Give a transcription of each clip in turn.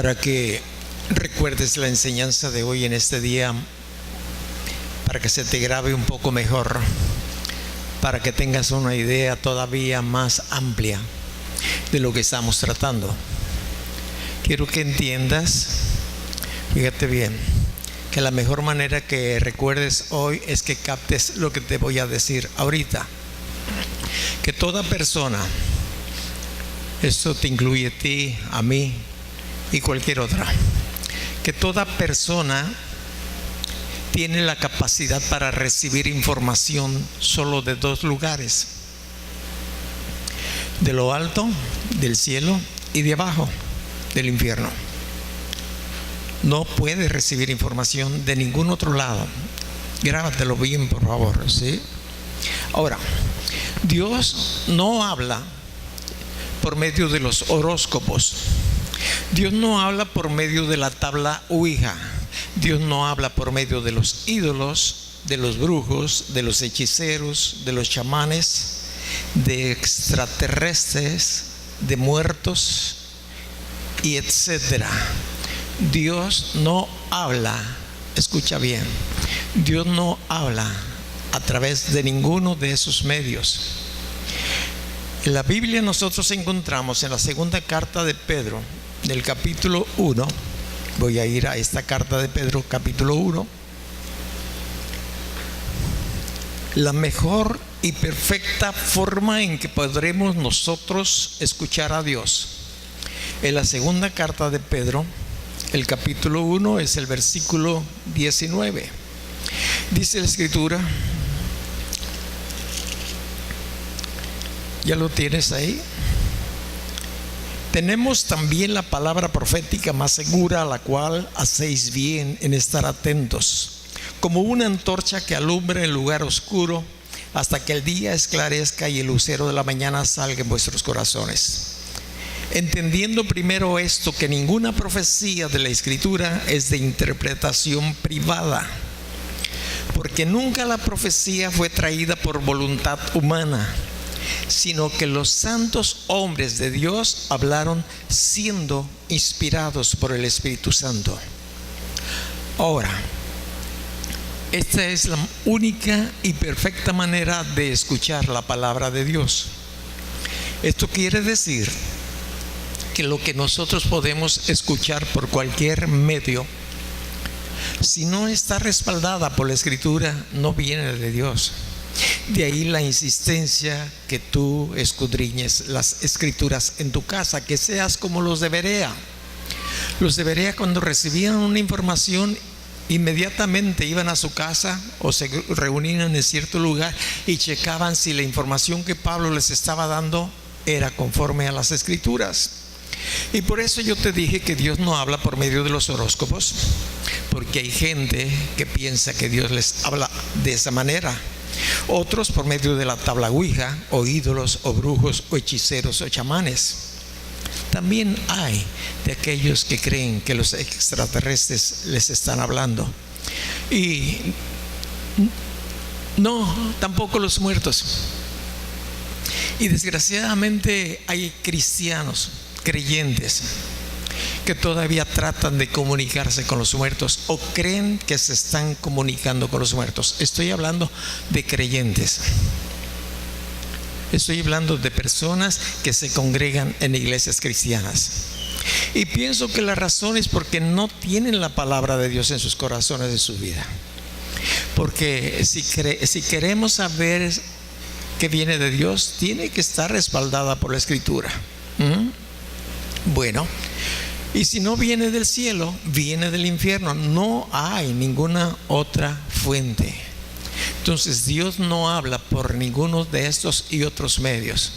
para que recuerdes la enseñanza de hoy en este día, para que se te grabe un poco mejor, para que tengas una idea todavía más amplia de lo que estamos tratando. Quiero que entiendas, fíjate bien, que la mejor manera que recuerdes hoy es que captes lo que te voy a decir ahorita. Que toda persona, esto te incluye a ti, a mí y cualquier otra, que toda persona tiene la capacidad para recibir información solo de dos lugares: de lo alto, del cielo, y de abajo, del infierno. No puede recibir información de ningún otro lado. Grábatelo bien, por favor, ¿sí? Ahora, Dios no habla por medio de los horóscopos. Dios no habla por medio de la tabla Ouija. Dios no habla por medio de los ídolos, de los brujos, de los hechiceros, de los chamanes, de extraterrestres, de muertos y etcétera. Dios no habla, escucha bien, Dios no habla a través de ninguno de esos medios. En la Biblia nosotros encontramos en la segunda carta de Pedro, del capítulo 1, voy a ir a esta carta de Pedro, capítulo 1, la mejor y perfecta forma en que podremos nosotros escuchar a Dios. En la segunda carta de Pedro, el capítulo 1 es el versículo 19. Dice la Escritura, ¿ya lo tienes ahí? Tenemos también la palabra profética más segura, a la cual hacéis bien en estar atentos, como una antorcha que alumbra en lugar oscuro, hasta que el día esclarezca y el lucero de la mañana salga en vuestros corazones. Entendiendo primero esto, que ninguna profecía de la Escritura es de interpretación privada, porque nunca la profecía fue traída por voluntad humana, sino que los santos hombres de Dios hablaron siendo inspirados por el Espíritu Santo. Ahora, esta es la única y perfecta manera de escuchar la palabra de Dios. Esto quiere decir que lo que nosotros podemos escuchar por cualquier medio, si no está respaldada por la Escritura, no viene de Dios. De ahí la insistencia que tú escudriñes las Escrituras en tu casa, que seas como los de Berea. Los de Berea, cuando recibían una información, inmediatamente iban a su casa o se reunían en cierto lugar y checaban si la información que Pablo les estaba dando era conforme a las Escrituras. Y por eso yo te dije que Dios no habla por medio de los horóscopos, porque hay gente que piensa que Dios les habla de esa manera. Otros por medio de la tabla Ouija, o ídolos, o brujos, o hechiceros, o chamanes. También hay de aquellos que creen que los extraterrestres les están hablando. Y no, tampoco los muertos. Y desgraciadamente hay cristianos, creyentes, que todavía tratan de comunicarse con los muertos o creen que se están comunicando con los muertos. Estoy hablando de creyentes. Estoy hablando de personas que se congregan en iglesias cristianas. Y pienso que la razón es porque no tienen la palabra de Dios en sus corazones, en su vida. Porque si queremos saber que viene de Dios, tiene que estar respaldada por la Escritura. Bueno, y si no viene del cielo, viene del infierno. No hay ninguna otra fuente. Entonces Dios no habla por ninguno de estos y otros medios.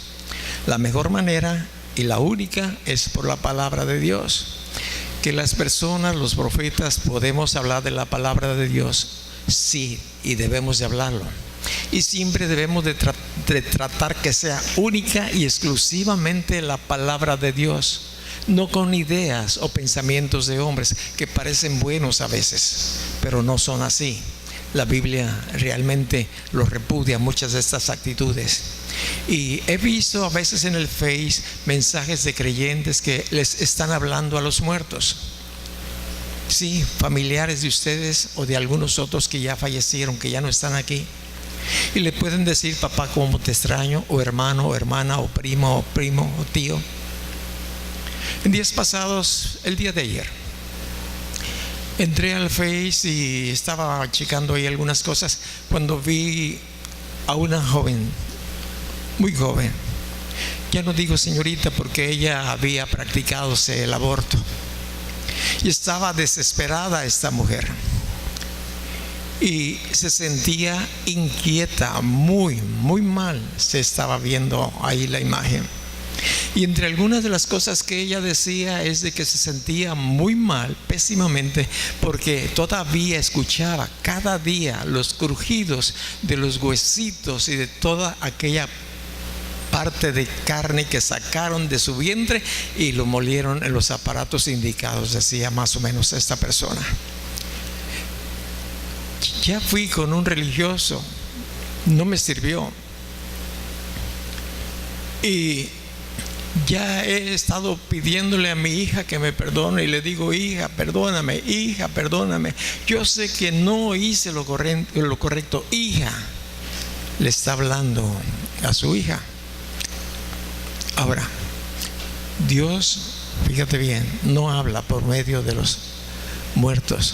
La mejor manera y la única es por la palabra de Dios. Que las personas, los profetas, podemos hablar de la palabra de Dios, sí, y debemos de hablarlo. Y siempre debemos de tratar que sea única y exclusivamente la palabra de Dios, no con ideas o pensamientos de hombres que parecen buenos a veces, pero no son así. La Biblia realmente los repudia, muchas de estas actitudes. Y he visto a veces en el Face mensajes de creyentes que les están hablando a los muertos. Sí, familiares de ustedes o de algunos otros que ya fallecieron, que ya no están aquí. Y le pueden decir: papá, cómo te extraño, o hermano, o hermana, o primo, o tío. En días pasados, el día de ayer, entré al Face y estaba checando ahí algunas cosas cuando vi a una joven, muy joven. Ya no digo señorita porque ella había practicado el aborto. Y estaba desesperada esta mujer. Y se sentía inquieta, muy mal. Se estaba viendo ahí la imagen. Y entre algunas de las cosas que ella decía es de que se sentía muy mal, pésimamente, porque todavía escuchaba cada día los crujidos de los huesitos y de toda aquella parte de carne que sacaron de su vientre y lo molieron en los aparatos indicados, decía más o menos esta persona. Ya fui con un religioso, no me sirvió. Y ya he estado pidiéndole a mi hija que me perdone, y le digo: hija, perdóname, yo sé que no hice lo correcto. Hija, le está hablando a su hija. Ahora, Dios, fíjate bien, no habla por medio de los muertos,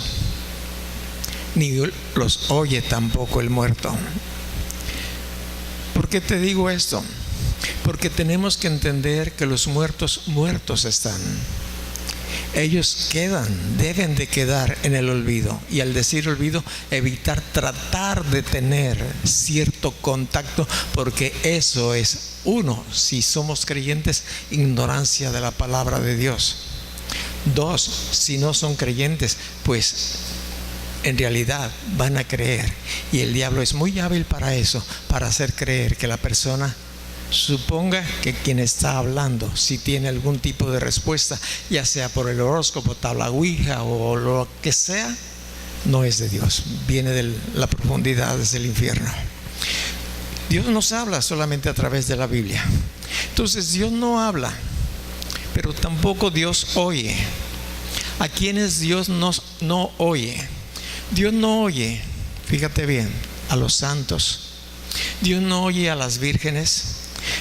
ni los oye tampoco el muerto. ¿Por qué te digo esto? Porque tenemos que entender que los muertos están. Ellos deben de quedar en el olvido. Y al decir olvido, tratar de tener cierto contacto, porque eso es, uno, si somos creyentes, ignorancia de la palabra de Dios. Dos, si no son creyentes, pues en realidad van a creer. Y el diablo es muy hábil para eso, para hacer creer que la persona suponga que quien está hablando, si tiene algún tipo de respuesta, ya sea por el horóscopo, tabla ouija o lo que sea, no es de Dios, viene de la profundidad, desde el infierno. Dios nos habla solamente a través de la Biblia. Entonces Dios no habla, pero tampoco Dios oye. ¿A quienes Dios no oye? Dios no oye, fíjate bien, a los santos. Dios no oye a las vírgenes.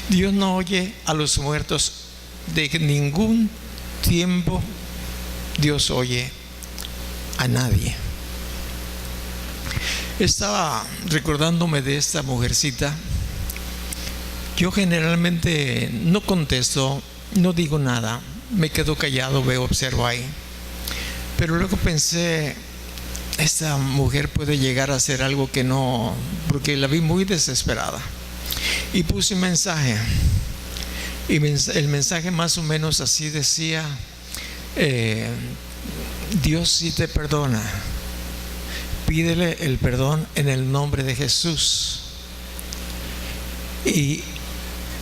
Dios no oye a los muertos. De ningún tiempo Dios oye a nadie. Estaba recordándome de esta mujercita. Yo generalmente no contesto, no digo nada, me quedo callado, observo ahí. Pero luego pensé: esta mujer puede llegar a hacer algo que no, porque la vi muy desesperada. Y puse un mensaje. Y el mensaje más o menos así decía: Dios sí te perdona. Pídele el perdón en el nombre de Jesús. Y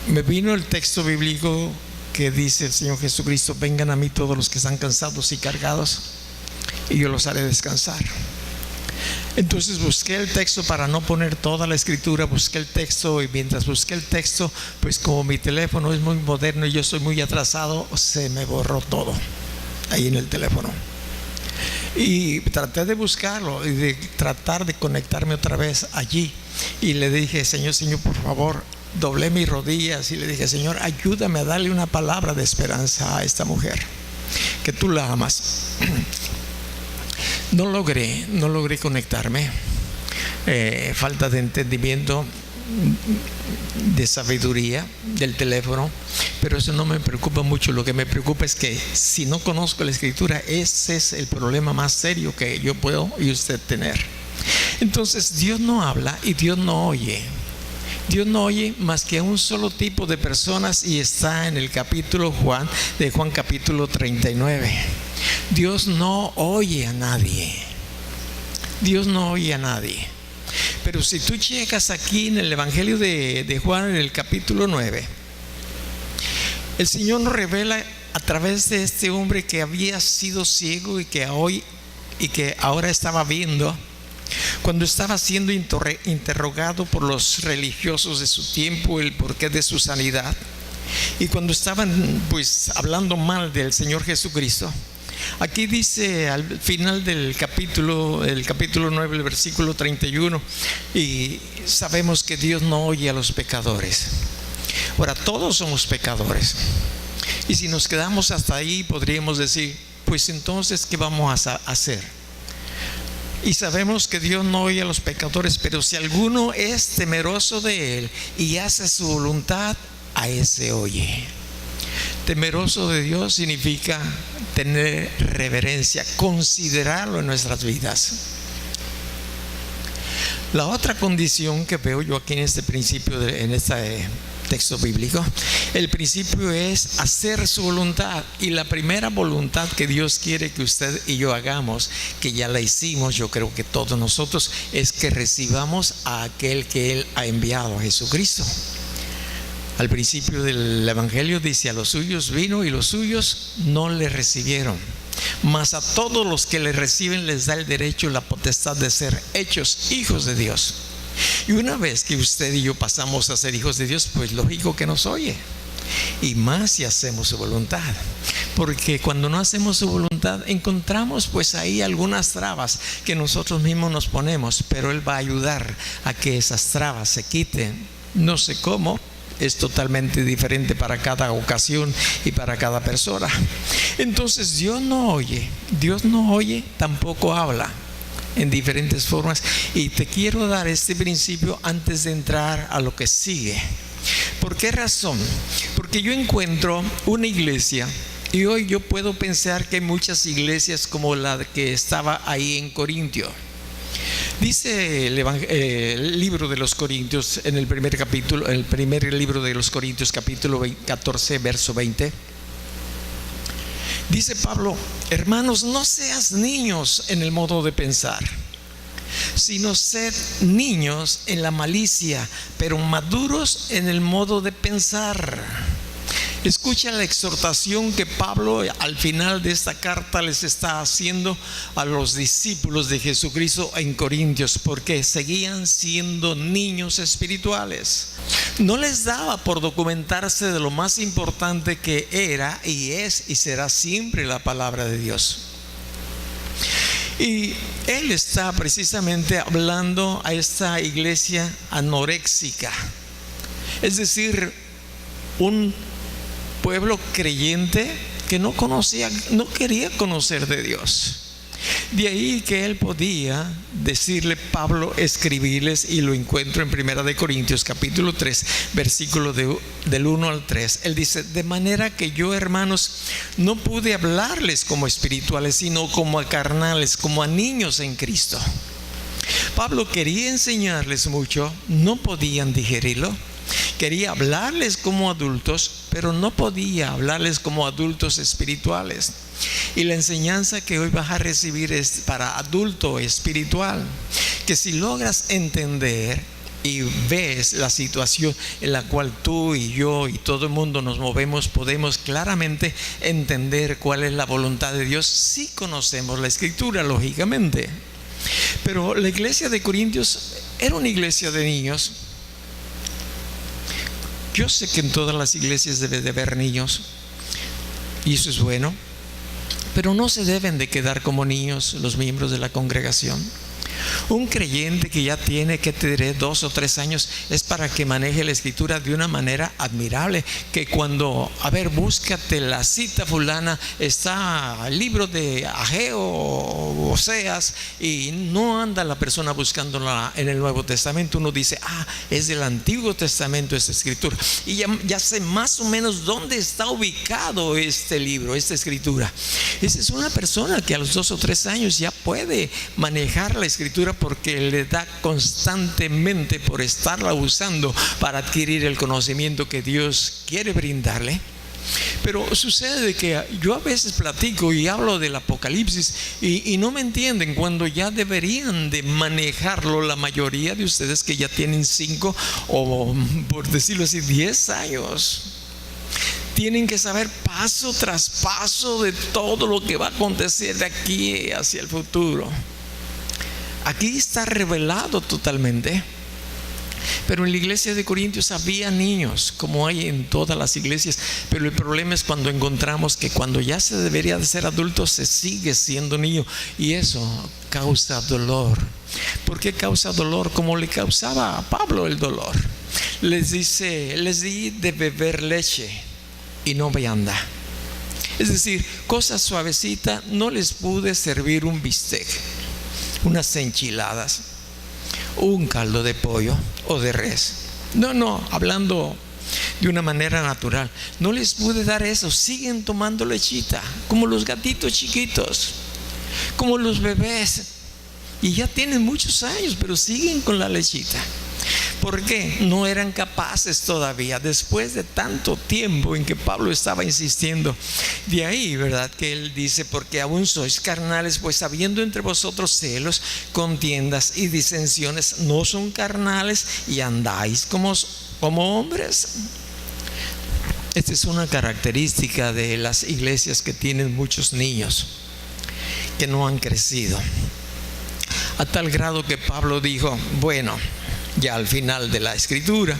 me vino el texto bíblico que dice el Señor Jesucristo: vengan a mí todos los que están cansados y cargados, y yo los haré descansar. Entonces busqué el texto para no poner toda la escritura, busqué el texto, y mientras busqué el texto, pues como mi teléfono es muy moderno y yo soy muy atrasado, se me borró todo ahí en el teléfono. Y traté de buscarlo y de tratar de conectarme otra vez allí. Y le dije: Señor, por favor, doblé mis rodillas y le dije: Señor, ayúdame a darle una palabra de esperanza a esta mujer, que tú la amas. No logré conectarme. Falta de entendimiento, de sabiduría del teléfono. Pero eso no me preocupa mucho. Lo que me preocupa es que si no conozco la escritura, ese es el problema más serio que yo puedo y usted tener. Entonces Dios no habla y Dios no oye. Dios no oye más que a un solo tipo de personas, y está en el capítulo de Juan capítulo 39. Dios no oye a nadie. Dios no oye a nadie. Pero si tú checas aquí en el Evangelio de Juan, en el capítulo 9, el Señor nos revela a través de este hombre que había sido ciego y que ahora estaba viendo, Cuando estaba siendo interrogado por los religiosos de su tiempo el porqué de su sanidad, y cuando estaban pues hablando mal del Señor Jesucristo, aquí dice al final del capítulo, el capítulo 9, el versículo 31, y sabemos que Dios no oye a los pecadores. Ahora, todos somos pecadores, y si nos quedamos hasta ahí podríamos decir, pues entonces ¿qué vamos a hacer? Y sabemos que Dios no oye a los pecadores, pero si alguno es temeroso de Él y hace su voluntad, a ese oye. Temeroso de Dios significa tener reverencia, considerarlo en nuestras vidas. La otra condición que veo yo aquí en este principio, en este texto bíblico, el principio es hacer su voluntad. Y la primera voluntad que Dios quiere que usted y yo hagamos, que ya la hicimos, yo creo que todos nosotros, es que recibamos a aquel que Él ha enviado, a Jesucristo. Al principio del Evangelio dice: a los suyos vino y los suyos no le recibieron, mas a todos los que le reciben les da el derecho y la potestad de ser hechos hijos de Dios. Y una vez que usted y yo pasamos a ser hijos de Dios, pues lógico que nos oye, y más si hacemos su voluntad. Porque cuando no hacemos su voluntad, encontramos pues ahí algunas trabas que nosotros mismos nos ponemos, pero Él va a ayudar a que esas trabas se quiten. No sé cómo, es totalmente diferente para cada ocasión y para cada persona. Entonces Dios no oye, tampoco habla, en diferentes formas. Y te quiero dar este principio antes de entrar a lo que sigue. ¿Por qué razón? Porque yo encuentro una iglesia, y hoy yo puedo pensar que hay muchas iglesias como la que estaba ahí en Corintio. Dice el libro de los Corintios, en el primer capítulo, el primer libro de los Corintios, capítulo 14, verso 20. Dice Pablo: hermanos, no seas niños en el modo de pensar, sino sed niños en la malicia, pero maduros en el modo de pensar. Escucha la exhortación que Pablo al final de esta carta les está haciendo a los discípulos de Jesucristo en Corintios, porque seguían siendo niños espirituales. No les daba por documentarse de lo más importante que era y es y será siempre la palabra de Dios. Y él está precisamente hablando a esta iglesia anoréxica, es decir, un pueblo creyente que no quería conocer de Dios. De ahí que él podía decirle, Pablo, escribirles, y lo encuentro en 1 Corintios capítulo 3, versículo del 1 al 3. Él dice: de manera que yo, hermanos, no pude hablarles como espirituales, sino como a carnales, como a niños en Cristo. Pablo quería enseñarles mucho, no podían digerirlo. Quería hablarles como adultos, pero no podía hablarles como adultos espirituales. Y la enseñanza que hoy vas a recibir es para adulto espiritual, que si logras entender y ves la situación en la cual tú y yo y todo el mundo nos movemos, podemos claramente entender cuál es la voluntad de Dios si conocemos la Escritura, lógicamente. Pero la iglesia de Corintios era una iglesia de niños. Yo sé que en todas las iglesias debe de haber niños, y eso es bueno, pero no se deben de quedar como niños los miembros de la congregación. Un creyente que ya tiene, que te diré, 2 o 3 años, es para que maneje la Escritura de una manera admirable. Que cuando, búscate la cita fulana, está el libro de Ageo o Oseas, y no anda la persona buscándola en el Nuevo Testamento. Uno dice: es del Antiguo Testamento esta Escritura, y ya sé más o menos dónde está ubicado este libro, esta Escritura. Esa es una persona que a los 2 o 3 años ya puede manejar la Escritura, porque le da constantemente por estarla usando para adquirir el conocimiento que Dios quiere brindarle. Pero sucede que yo a veces platico y hablo del Apocalipsis y no me entienden, cuando ya deberían de manejarlo la mayoría de ustedes que ya tienen 5 o, por decirlo así, 10 años. Tienen que saber paso tras paso de todo lo que va a acontecer de aquí hacia el futuro. Aquí está revelado totalmente. Pero en la iglesia de Corintios había niños, como hay en todas las iglesias. Pero el problema es cuando encontramos que cuando ya se debería de ser adulto, se sigue siendo niño. Y eso causa dolor. ¿Por qué causa dolor? Como le causaba a Pablo el dolor. Les dice: les di de beber leche y no vianda. Es decir, cosas suavecitas. No les pude servir un bistec, unas enchiladas, un caldo de pollo o de res. No, hablando de una manera natural, no les pude dar eso. Siguen tomando lechita, como los gatitos chiquitos, como los bebés, y ya tienen muchos años, pero siguen con la lechita. ¿Por qué? No eran capaces todavía, después de tanto tiempo en que Pablo estaba insistiendo. De ahí, ¿verdad?, que él dice: porque aún sois carnales, pues habiendo entre vosotros celos, contiendas y disensiones, no son carnales y andáis como hombres. Esta es una característica de las iglesias que tienen muchos niños que no han crecido, a tal grado que Pablo dijo: bueno, ya al final de la escritura,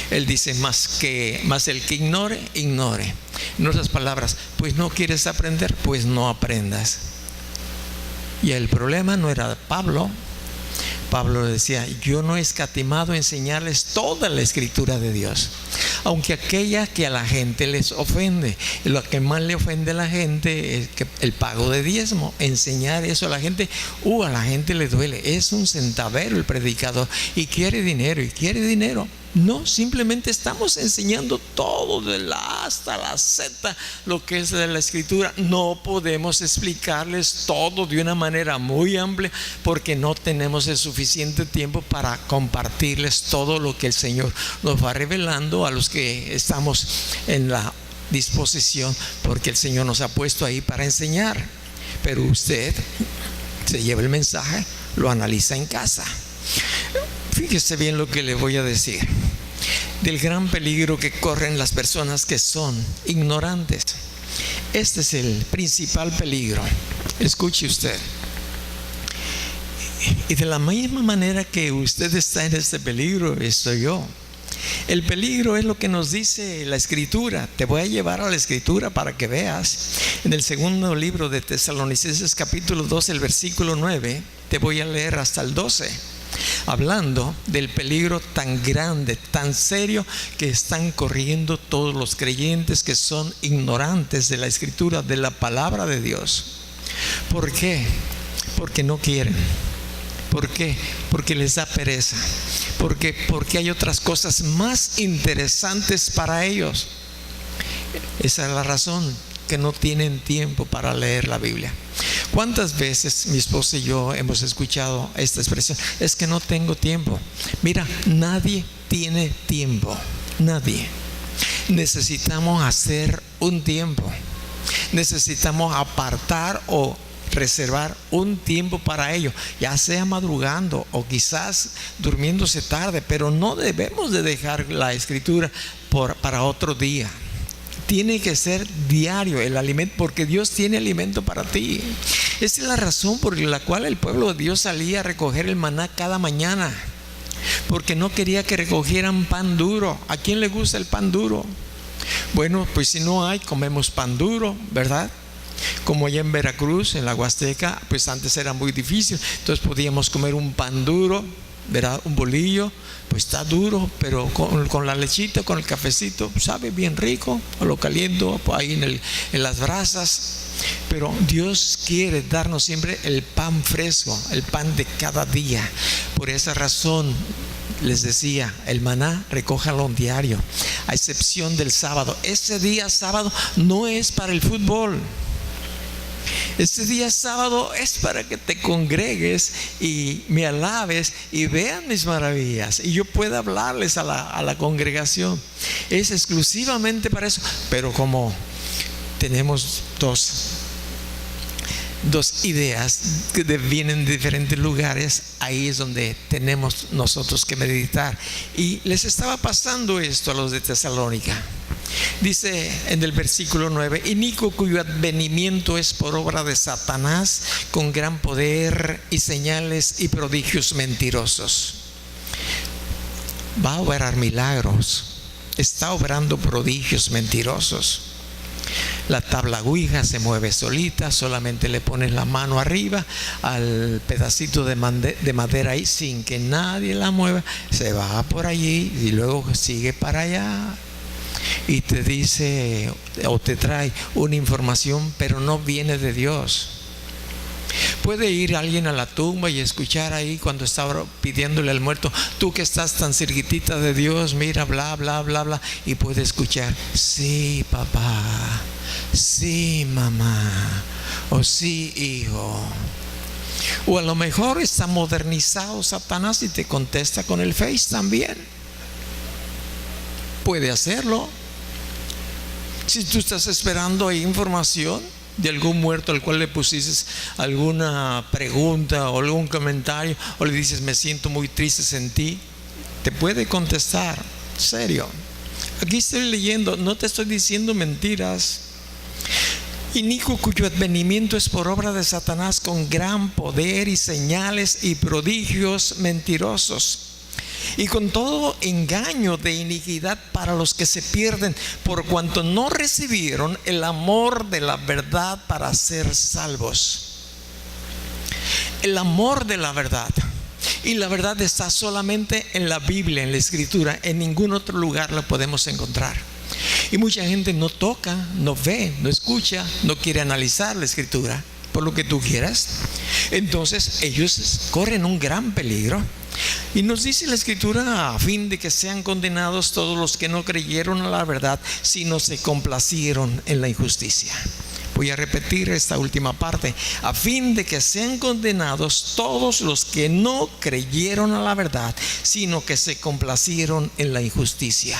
él dice: más el que ignore. En otras palabras, pues no quieres aprender, pues no aprendas. Y el problema no era de Pablo. Pablo decía: yo no he escatimado enseñarles toda la escritura de Dios, aunque aquella que a la gente les ofende. Lo que más le ofende a la gente es que el pago de diezmo. Enseñar eso a la gente, a la gente le duele. Es un centavero el predicador y quiere dinero. No, simplemente estamos enseñando todo de la A hasta la Z, lo que es de la escritura. No podemos explicarles todo de una manera muy amplia, porque no tenemos el suficiente tiempo para compartirles todo lo que el Señor nos va revelando a los que estamos en la disposición, porque el Señor nos ha puesto ahí para enseñar. Pero usted se lleva el mensaje, lo analiza en casa. Fíjese bien lo que le voy a decir del gran peligro que corren las personas que son ignorantes. Este es el principal peligro. Escuche usted. Y de la misma manera que usted está en este peligro, estoy yo. El peligro es lo que nos dice la escritura. Te voy a llevar a la escritura para que veas. En el segundo libro de Tesalonicenses, capítulo 2, el versículo 9, te voy a leer hasta el 12. Hablando del peligro tan grande, tan serio que están corriendo todos los creyentes que son ignorantes de la escritura, de la palabra de Dios. ¿Por qué? Porque no quieren. ¿Por qué? Porque les da pereza. Porque hay otras cosas más interesantes para ellos. Esa es la razón, que no tienen tiempo para leer la Biblia. ¿Cuántas veces mi esposa y yo hemos escuchado esta expresión? Es que no tengo tiempo. Mira, nadie tiene tiempo. Nadie. Necesitamos hacer un tiempo. Necesitamos apartar o reservar un tiempo para ello, ya sea madrugando o quizás durmiéndose tarde, pero no debemos de dejar la escritura para otro día. Tiene que ser diario el alimento, porque Dios tiene alimento para ti. Esa es la razón por la cual el pueblo de Dios salía a recoger el maná cada mañana, porque no quería que recogieran pan duro. ¿A quién le gusta el pan duro? Bueno, pues si no hay, comemos pan duro, ¿verdad? Como allá en Veracruz, en la Huasteca, pues antes era muy difícil, entonces podíamos comer un pan duro, ¿verdad? Un bolillo, pues está duro, pero con la lechita, con el cafecito, sabe bien rico. O lo caliento ahí en las brasas. Pero Dios quiere darnos siempre el pan fresco, el pan de cada día. Por esa razón les decía, el maná recójalo diario, a excepción del sábado. Ese día sábado no es para el fútbol. Este día sábado es para que te congregues y me alabes y vean mis maravillas y yo pueda hablarles a la congregación. Es exclusivamente para eso. Pero como tenemos dos ideas que vienen de diferentes lugares, ahí es donde tenemos nosotros que meditar. Y les estaba pasando esto a los de Tesalónica. Dice en el versículo 9: inicuo cuyo advenimiento es por obra de Satanás, con gran poder y señales y prodigios mentirosos. Va a obrar milagros, está obrando prodigios mentirosos. La tabla Ouija se mueve solita, solamente le pones la mano arriba al pedacito de madera ahí sin que nadie la mueva, se va por allí y luego sigue para allá y te dice o te trae una información, pero no viene de Dios. Puede ir alguien a la tumba y escuchar ahí cuando está pidiéndole al muerto: tú que estás tan cerquitita de Dios, mira, bla, bla, bla, bla. Y puede escuchar: sí, papá, sí, mamá, o sí, hijo. O a lo mejor está modernizado Satanás y te contesta con el Face también. Puede hacerlo. Si tú estás esperando información de algún muerto al cual le pusiste alguna pregunta o algún comentario, o le dices: me siento muy triste en ti, te puede contestar. Serio, aquí estoy leyendo, no te estoy diciendo mentiras. Inicuo cuyo advenimiento es por obra de Satanás, con gran poder y señales y prodigios mentirosos, y con todo engaño de iniquidad para los que se pierden, por cuanto no recibieron el amor de la verdad para ser salvos. El amor de la verdad. Y la verdad está solamente en la Biblia, en la Escritura. En ningún otro lugar la podemos encontrar. Y mucha gente no toca, no ve, no escucha, no quiere analizar la Escritura, por lo que tú quieras. Entonces ellos corren un gran peligro. Y nos dice la Escritura: a fin de que sean condenados todos los que no creyeron a la verdad, sino se complacieron en la injusticia. Voy a repetir esta última parte: a fin de que sean condenados todos los que no creyeron a la verdad, sino que se complacieron en la injusticia.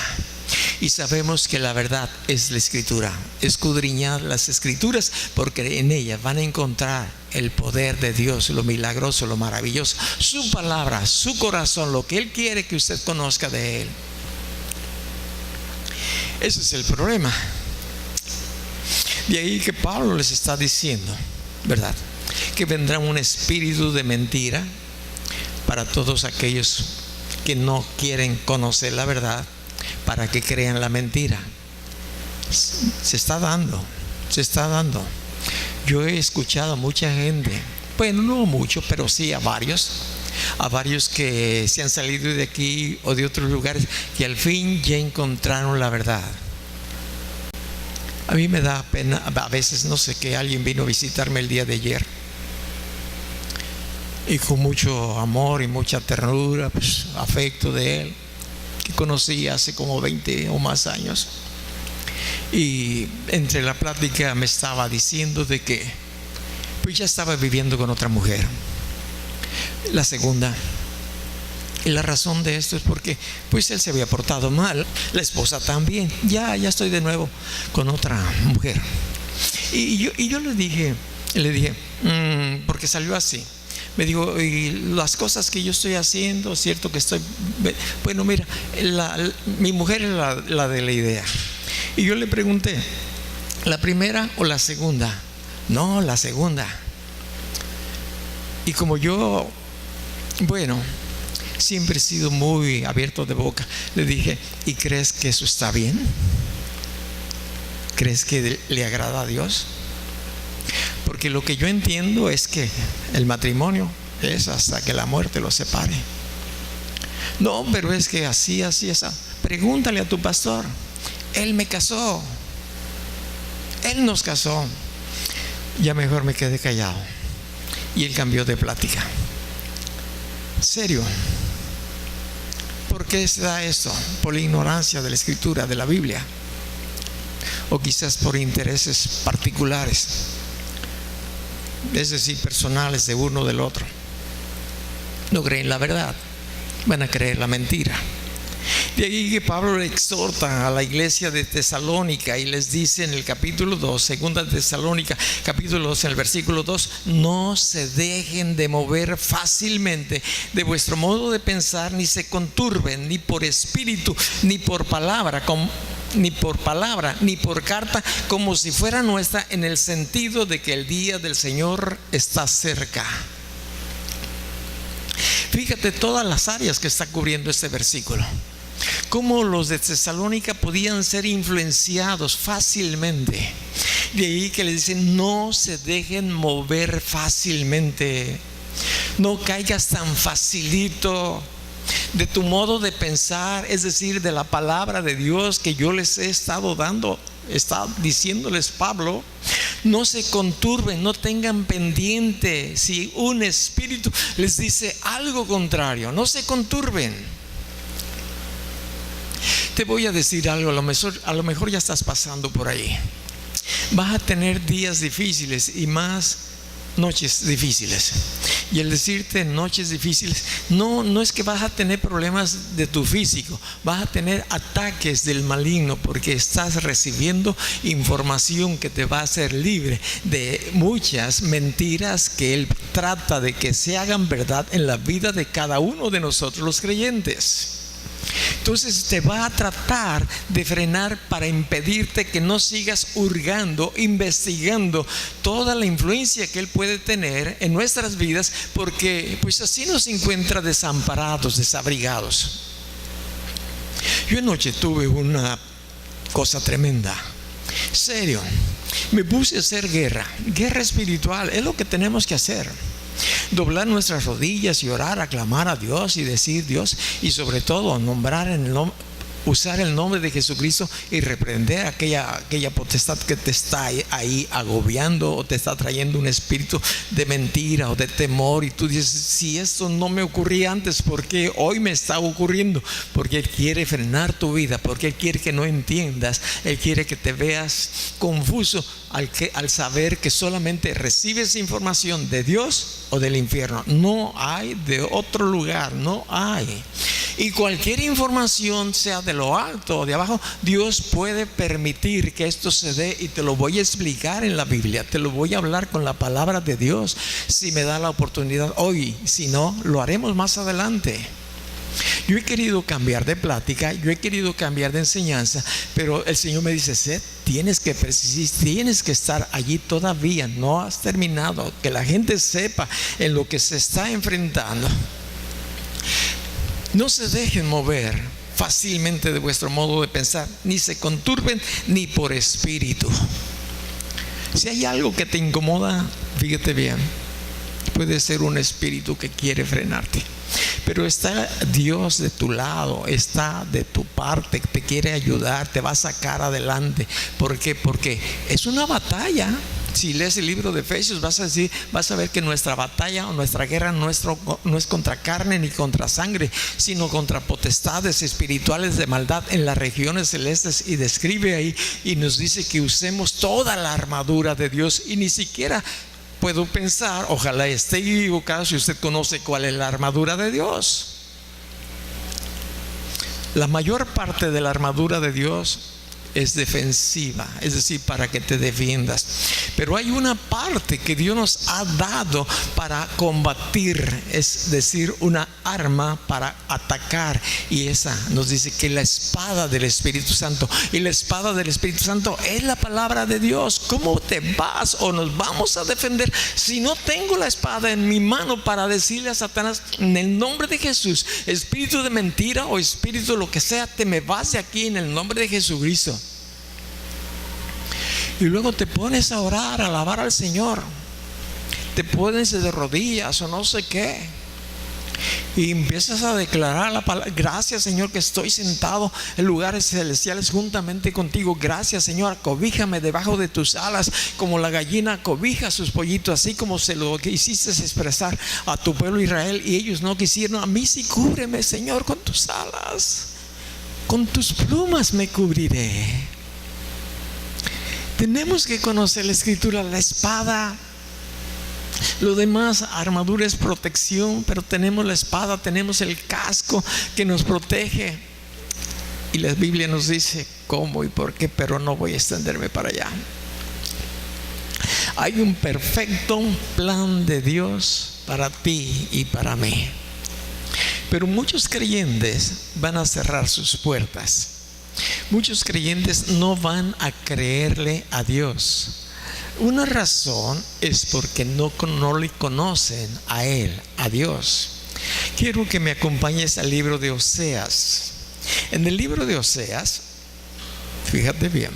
Y sabemos que la verdad es la Escritura. Escudriñad las Escrituras, porque en ellas van a encontrar el poder de Dios, lo milagroso, lo maravilloso, su palabra, su corazón, lo que Él quiere que usted conozca de Él. Ese es el problema. De ahí que Pablo les está diciendo, ¿verdad?, que vendrá un espíritu de mentira para todos aquellos que no quieren conocer la verdad, para que crean la mentira. Se está dando. Yo he escuchado a mucha gente, bueno, no mucho, pero sí a varios que se han salido de aquí o de otros lugares, que al fin ya encontraron la verdad. A mí me da pena, a veces, no sé, que alguien vino a visitarme el día de ayer y con mucho amor y mucha ternura, pues, afecto de él, que conocí hace como 20 o más años, y entre la plática me estaba diciendo de que pues ya estaba viviendo con otra mujer, la segunda. Y la razón de esto es porque pues él se había portado mal, la esposa también. Ya estoy de nuevo con otra mujer. Y yo le dije, porque salió así. Me dijo: y las cosas que yo estoy haciendo, cierto que estoy, bueno, mira, mi mujer es la de la idea. Y yo le pregunté: ¿la primera o la segunda? No, la segunda. Y como yo, bueno, siempre he sido muy abierto de boca, le dije: ¿y crees que eso está bien? ¿Crees que le agrada a Dios? Porque lo que yo entiendo es que el matrimonio es hasta que la muerte los separe. No, pero es que así. Pregúntale a tu pastor. Él me casó. Él nos casó. Ya mejor me quedé callado. Y él cambió de plática. Serio. ¿Por qué se da esto? Por la ignorancia de la Escritura, de la Biblia. O quizás por intereses particulares, es decir, personales de uno o del otro. No creen la verdad, van a creer la mentira. De ahí que Pablo le exhorta a la iglesia de Tesalónica y les dice en el capítulo 2, segunda de Tesalónica, capítulo 2, en el versículo 2: no se dejen de mover fácilmente de vuestro modo de pensar, ni se conturben, ni por espíritu, ni por palabra, ni por palabra, ni por carta, como si fuera nuestra, en el sentido de que el día del Señor está cerca. Fíjate todas las áreas que está cubriendo este versículo. Cómo los de Tesalónica podían ser influenciados fácilmente. De ahí que les dicen: no se dejen mover fácilmente. No caigas tan facilito de tu modo de pensar, es decir, de la palabra de Dios que yo les he estado dando. Está diciéndoles Pablo: no se conturben, no tengan pendiente si un espíritu les dice algo contrario. No se conturben. Te voy a decir algo, a lo mejor ya estás pasando por ahí. Vas a tener días difíciles y más noches difíciles. Y el decirte noches difíciles, no es que vas a tener problemas de tu físico, vas a tener ataques del maligno, porque estás recibiendo información que te va a hacer libre de muchas mentiras que él trata de que se hagan verdad en la vida de cada uno de nosotros los creyentes. Entonces te va a tratar de frenar para impedirte que no sigas hurgando, investigando toda la influencia que él puede tener en nuestras vidas, porque pues así nos encuentra desamparados, desabrigados. Yo anoche tuve una cosa tremenda, serio. Me puse a hacer guerra espiritual. Es lo que tenemos que hacer. Doblar nuestras rodillas y orar, aclamar a Dios y decir: Dios, y sobre todo usar el nombre de Jesucristo y reprender aquella potestad que te está ahí agobiando o te está trayendo un espíritu de mentira o de temor. Y tú dices: si esto no me ocurría antes, ¿por qué hoy me está ocurriendo? Porque Él quiere frenar tu vida, porque Él quiere que no entiendas, Él quiere que te veas confuso al saber que solamente recibes información de Dios o del infierno. No hay de otro lugar, no hay. Y cualquier información, sea de lo alto o de abajo, Dios puede permitir que esto se dé, y te lo voy a explicar en la Biblia, te lo voy a hablar con la palabra de Dios, si me da la oportunidad hoy. Si no, lo haremos más adelante. Yo he querido cambiar de plática, yo he querido cambiar de enseñanza, pero el Señor me dice: Seth, tienes que persistir, tienes que estar allí todavía, no has terminado, que la gente sepa en lo que se está enfrentando. No se dejen mover fácilmente de vuestro modo de pensar, ni se conturben ni por espíritu. Si hay algo que te incomoda, fíjate bien, puede ser un espíritu que quiere frenarte. Pero está Dios de tu lado, está de tu parte, te quiere ayudar, te va a sacar adelante. ¿Por qué? Porque es una batalla. Si lees el libro de Efesios, vas a ver que nuestra batalla o nuestra guerra no es contra carne ni contra sangre, sino contra potestades espirituales de maldad en las regiones celestes. Y describe ahí y nos dice que usemos toda la armadura de Dios. Y ni siquiera puedo pensar, ojalá esté equivocado, si usted conoce cuál es la armadura de Dios. La mayor parte de la armadura de Dios es defensiva, es decir, para que te defiendas. Pero hay una parte que Dios nos ha dado para combatir, es decir, una arma para atacar, y esa nos dice que la espada del Espíritu Santo, y la espada del Espíritu Santo es la palabra de Dios. ¿Cómo te vas o nos vamos a defender si no tengo la espada en mi mano para decirle a Satanás: en el nombre de Jesús, espíritu de mentira o espíritu lo que sea, te me vas de aquí en el nombre de Jesucristo? Y luego te pones a orar, a alabar al Señor, te pones de rodillas o no sé qué, y empiezas a declarar la palabra: gracias, Señor, que estoy sentado en lugares celestiales juntamente contigo. Gracias, Señor, cobíjame debajo de tus alas, como la gallina cobija a sus pollitos, así como se lo hiciste expresar a tu pueblo Israel, y ellos no quisieron. A mí sí, cúbreme, Señor, con tus alas, con tus plumas me cubriré. Tenemos que conocer la Escritura, la espada. Lo demás, armadura, es protección, pero tenemos la espada, tenemos el casco que nos protege. Y la Biblia nos dice cómo y por qué, pero no voy a extenderme para allá. Hay un perfecto plan de Dios para ti y para mí, pero muchos creyentes van a cerrar sus puertas. Muchos creyentes no van a creerle a Dios. Una razón es porque no le conocen a Él, a Dios. Quiero que me acompañes al libro de Oseas. En el libro de Oseas, fíjate bien,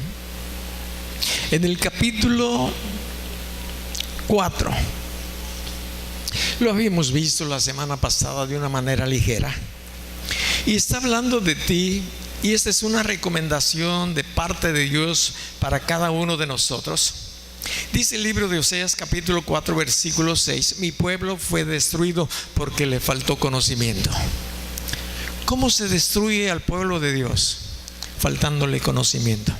en el capítulo 4, lo habíamos visto la semana pasada de una manera ligera, y está hablando de ti, y esta es una recomendación de parte de Dios para cada uno de nosotros. Dice el libro de Oseas capítulo 4 versículo 6: mi pueblo fue destruido porque le faltó conocimiento. ¿Cómo se destruye al pueblo de Dios? Faltándole conocimiento.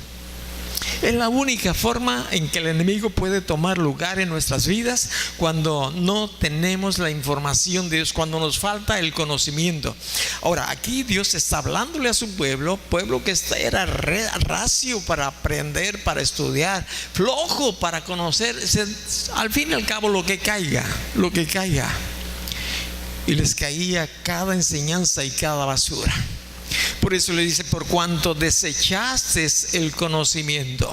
Es la única forma en que el enemigo puede tomar lugar en nuestras vidas, cuando no tenemos la información de Dios, cuando nos falta el conocimiento. Ahora, aquí Dios está hablándole a su pueblo que era racio para aprender, para estudiar, flojo para conocer, al fin y al cabo lo que caiga. Y les caía cada enseñanza y cada basura. Por eso le dice: por cuanto desechaste el conocimiento.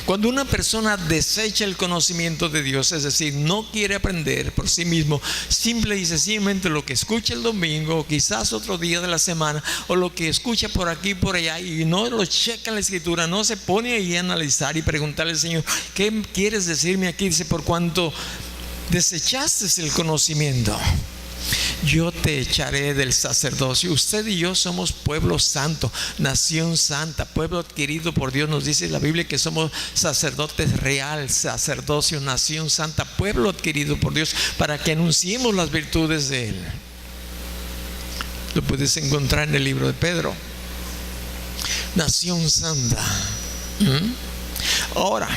Cuando una persona desecha el conocimiento de Dios, es decir, no quiere aprender por sí mismo, simple y sencillamente lo que escucha el domingo, o quizás otro día de la semana, o lo que escucha por aquí y por allá, y no lo checa en la escritura, no se pone ahí a analizar y preguntarle al Señor: ¿qué quieres decirme aquí? Dice: por cuanto desechaste el conocimiento, yo te echaré del sacerdocio. Usted y yo somos pueblo santo, nación santa, pueblo adquirido por Dios. Nos dice la Biblia que somos sacerdotes real, sacerdocio, nación santa, pueblo adquirido por Dios, para que anunciemos las virtudes de Él. Lo puedes encontrar en el libro de Pedro. Nación santa. Ahora,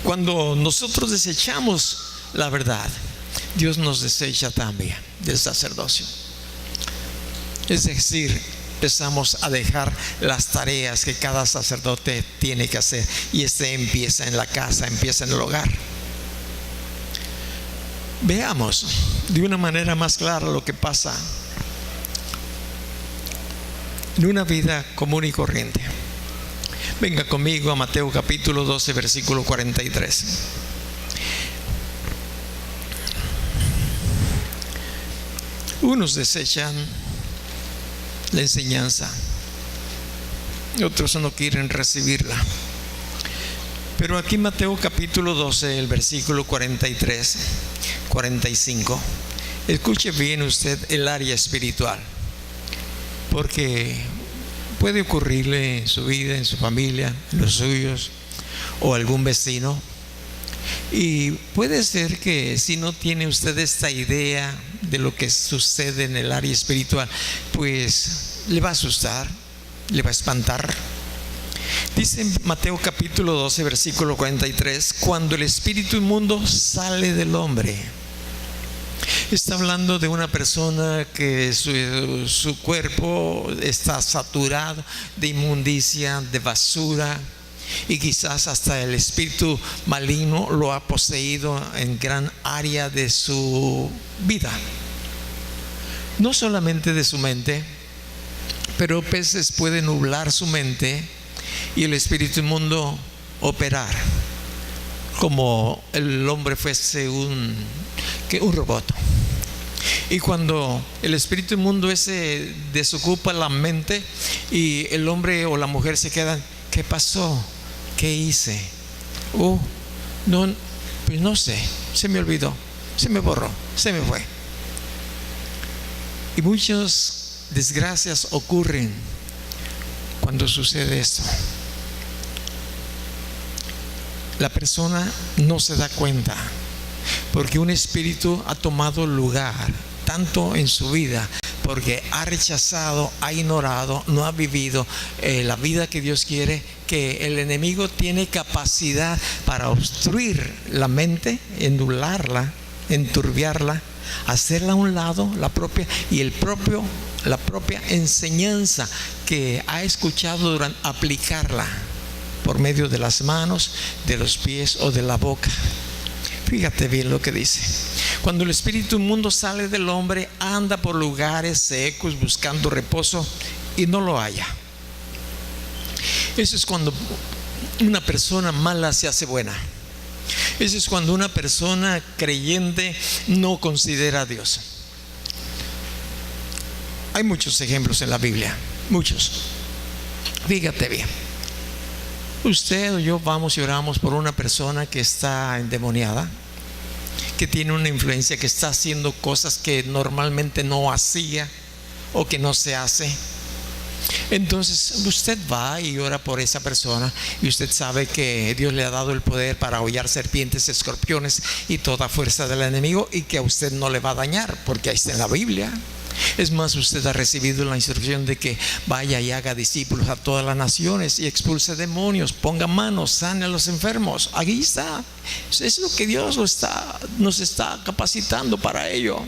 cuando nosotros desechamos la verdad, Dios nos desecha también del sacerdocio. Es decir, empezamos a dejar las tareas que cada sacerdote tiene que hacer, y empieza en la casa, empieza en el hogar. Veamos de una manera más clara lo que pasa en una vida común y corriente. Venga conmigo a Mateo capítulo 12 versículo 43. Unos desechan la enseñanza, otros no quieren recibirla. Pero aquí Mateo capítulo 12, el versículo 43, 45. Escuche bien usted el área espiritual, porque puede ocurrirle en su vida, en su familia, en los suyos, o algún vecino. Y puede ser que si no tiene usted esta idea de lo que sucede en el área espiritual, pues le va a asustar, le va a espantar. Dice en Mateo capítulo 12 versículo 43: cuando el espíritu inmundo sale del hombre. Está hablando de una persona que su cuerpo está saturado de inmundicia, de basura, y quizás hasta el espíritu maligno lo ha poseído en gran área de su vida. No solamente de su mente, pero a veces puede nublar su mente y el espíritu inmundo operar como el hombre fuese un robot. Y cuando el espíritu inmundo ese desocupa la mente y el hombre o la mujer se quedan: ¿qué pasó? ¿Qué hice? No, pues no sé, se me olvidó, se me borró, se me fue. Y muchas desgracias ocurren cuando sucede esto. La persona no se da cuenta, porque un espíritu ha tomado lugar tanto en su vida, porque ha rechazado, ha ignorado, no ha vivido la vida que Dios quiere, que el enemigo tiene capacidad para obstruir la mente, endullarla, enturbiarla, hacerla a un lado, la propia enseñanza que ha escuchado, aplicarla por medio de las manos, de los pies o de la boca. Fíjate bien lo que dice: cuando el espíritu inmundo sale del hombre, anda por lugares secos buscando reposo y no lo halla. Eso es cuando una persona mala se hace buena. Eso es cuando una persona creyente no considera a Dios. Hay muchos ejemplos en la Biblia, muchos. Fíjate bien. Usted o yo vamos y oramos por una persona que está endemoniada, que tiene una influencia, que está haciendo cosas que normalmente no hacía o que no se hace. Entonces usted va y ora por esa persona, y usted sabe que Dios le ha dado el poder para hollar serpientes, escorpiones y toda fuerza del enemigo, y que a usted no le va a dañar, porque ahí está en la Biblia. Es más, usted ha recibido la instrucción de que vaya y haga discípulos a todas las naciones y expulse demonios, ponga manos, sane a los enfermos. Aquí está. Es lo que Dios nos está capacitando para ello.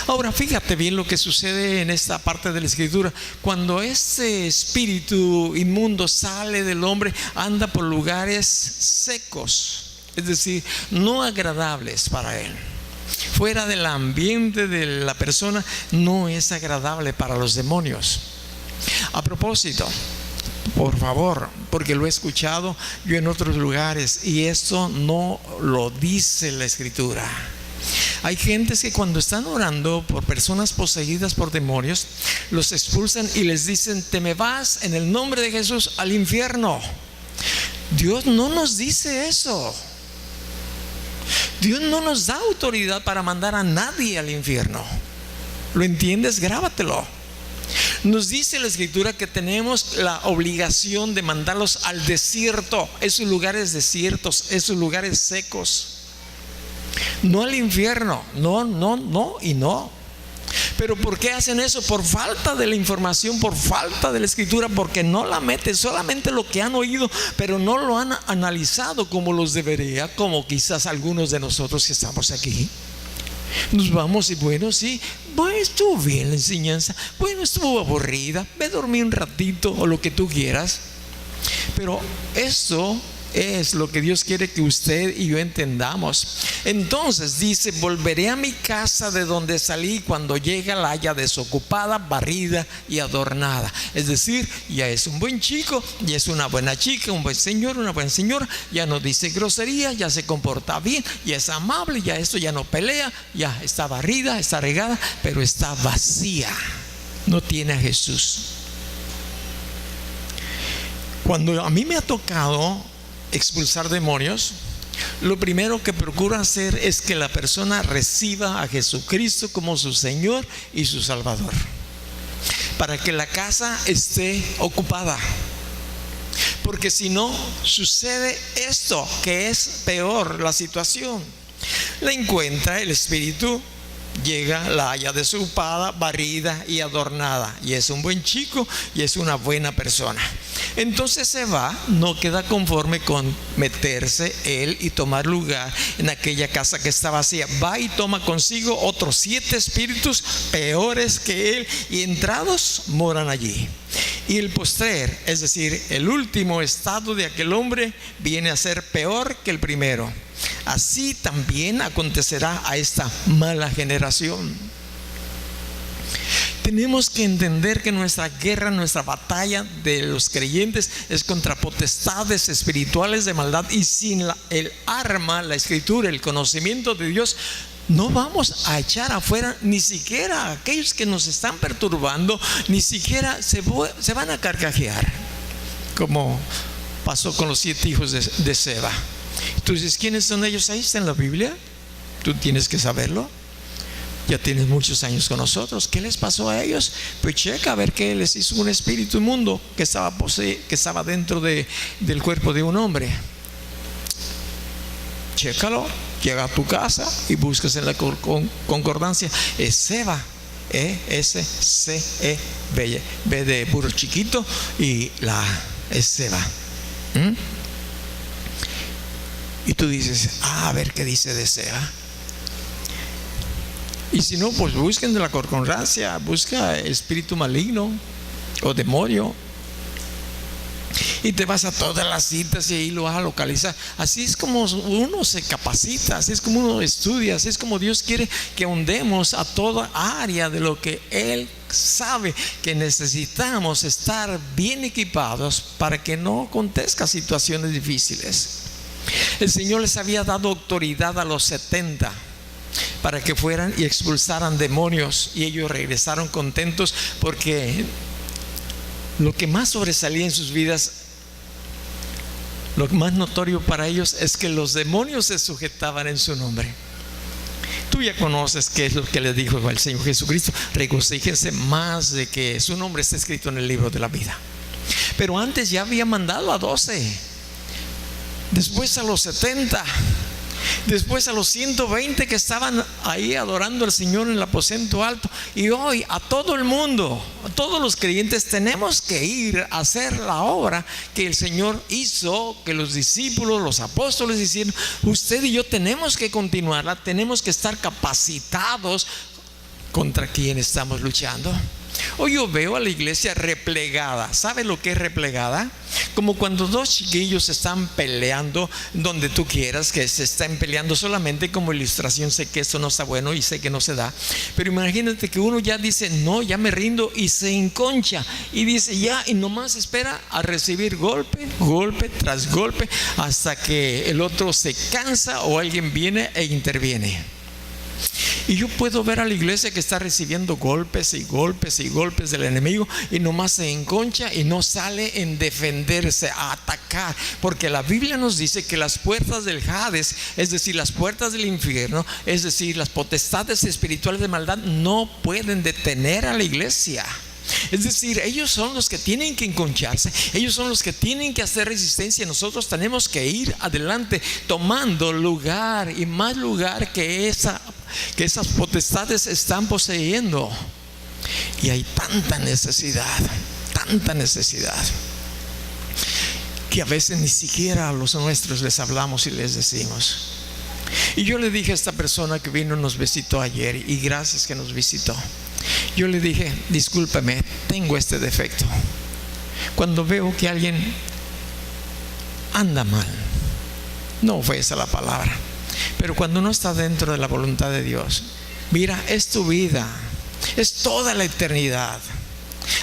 Ahora fíjate bien lo que sucede en esta parte de la Escritura. Cuando ese espíritu inmundo sale del hombre, anda por lugares secos, es decir, no agradables para él. Fuera del ambiente de la persona no es agradable para los demonios. A propósito, por favor, porque lo he escuchado yo en otros lugares, y esto no lo dice la Escritura. Hay gentes que cuando están orando por personas poseídas por demonios, los expulsan y les dicen: te me vas en el nombre de Jesús al infierno. Dios no nos dice eso. Dios no nos da autoridad para mandar a nadie al infierno. ¿Lo entiendes? Grábatelo. Nos dice la Escritura que tenemos la obligación de mandarlos al desierto, esos lugares desiertos, esos lugares secos. No al infierno, no y no. Pero ¿por qué hacen eso? Por falta de la información, por falta de la Escritura, porque no la meten, solamente lo que han oído, pero no lo han analizado como los debería, como quizás algunos de nosotros que estamos aquí. Nos vamos y bueno, sí, bueno, estuvo bien la enseñanza, bueno, estuvo aburrida, ve a dormir un ratito o lo que tú quieras. Pero esto es lo que Dios quiere que usted y yo entendamos. Entonces dice: volveré a mi casa de donde salí, cuando llega la haya desocupada, barrida y adornada. Es decir, ya es un buen chico, ya es una buena chica, un buen señor, una buena señora, ya no dice grosería, ya se comporta bien, ya es amable, ya esto, ya no pelea, ya está barrida, está regada, pero está vacía, no tiene a Jesús. Cuando a mí me ha tocado expulsar demonios, lo primero que procuro hacer es que la persona reciba a Jesucristo como su Señor y su Salvador, para que la casa esté ocupada. Porque si no, sucede esto, que es peor la situación. La encuentra el espíritu, llega, la haya desocupada, barrida y adornada, y es un buen chico y es una buena persona. Entonces se va, no queda conforme con meterse él y tomar lugar en aquella casa que está vacía. Va y toma consigo otros 7 espíritus peores que él, y entrados moran allí. Y el postrer, es decir, el último estado de aquel hombre, viene a ser peor que el primero. Así también acontecerá a esta mala generación. Tenemos que entender que nuestra guerra, nuestra batalla de los creyentes es contra potestades espirituales de maldad, y sin el arma, la Escritura, el conocimiento de Dios, no vamos a echar afuera ni siquiera a aquellos que nos están perturbando, ni siquiera se van a carcajear, como pasó con los 7 hijos de Seba. Entonces, ¿quiénes son ellos? Ahí está en la Biblia, tú tienes que saberlo. Ya tienes muchos años con nosotros. ¿Qué les pasó a ellos? Pues checa a ver qué les hizo un espíritu inmundo que estaba dentro del cuerpo de un hombre. Chécalo, llega a tu casa y buscas en la concordancia. Es Seba, S-C-E, B de burro chiquito, y la es Seba. Y tú dices: a ver qué dice de Seba. Y si no, pues busquen de la concordancia, busca espíritu maligno o demonio. y te vas a todas las citas y ahí lo vas a localizar. Así es como uno se capacita, así es como uno estudia, así es como Dios quiere que ahondemos a toda área de lo que Él sabe que necesitamos estar bien equipados para que no acontezcan situaciones difíciles. El Señor les había dado autoridad a los 70 para que fueran y expulsaran demonios, y ellos regresaron contentos porque lo que más sobresalía en sus vidas, lo más notorio para ellos, es que los demonios se sujetaban en su nombre. Tú ya conoces qué es lo que le dijo el Señor Jesucristo: regocíjense más de que su nombre está escrito en el libro de la vida. Pero antes ya había mandado a 12, después a los 70, después a los 120 que estaban ahí adorando al Señor en el aposento alto. Y hoy a todo el mundo, a todos los creyentes, tenemos que ir a hacer la obra que el Señor hizo, que los discípulos, los apóstoles hicieron. Usted y yo tenemos que continuarla, tenemos que estar capacitados. ¿Contra quién estamos luchando? Hoy yo veo a la iglesia replegada. ¿Sabe lo que es replegada? Como cuando dos chiquillos están peleando donde tú quieras, que se estén peleando solamente como ilustración. Sé que esto no está bueno y sé que no se da, pero imagínate que uno ya dice: no, ya me rindo, y se enconcha y dice ya, y nomás espera a recibir golpe, golpe tras golpe, hasta que el otro se cansa o alguien viene e interviene. Y yo puedo ver a la iglesia que está recibiendo golpes y golpes y golpes del enemigo, y nomás se enconcha y no sale en defenderse, a atacar, porque la Biblia nos dice que las puertas del Hades, es decir, las puertas del infierno, es decir, las potestades espirituales de maldad, no pueden detener a la iglesia. Es decir, ellos son los que tienen que enconcharse, ellos son los que tienen que hacer resistencia. Nosotros tenemos que ir adelante, tomando lugar y más lugar que esas potestades están poseyendo. Y hay tanta necesidad, que a veces ni siquiera a los nuestros les hablamos y les decimos. Y yo le dije a esta persona que vino y nos visitó ayer, y gracias que nos visitó, yo le dije: discúlpeme, tengo este defecto. Cuando veo que alguien anda mal, no fue esa la palabra, pero cuando uno está dentro de la voluntad de Dios, mira, es tu vida, es toda la eternidad.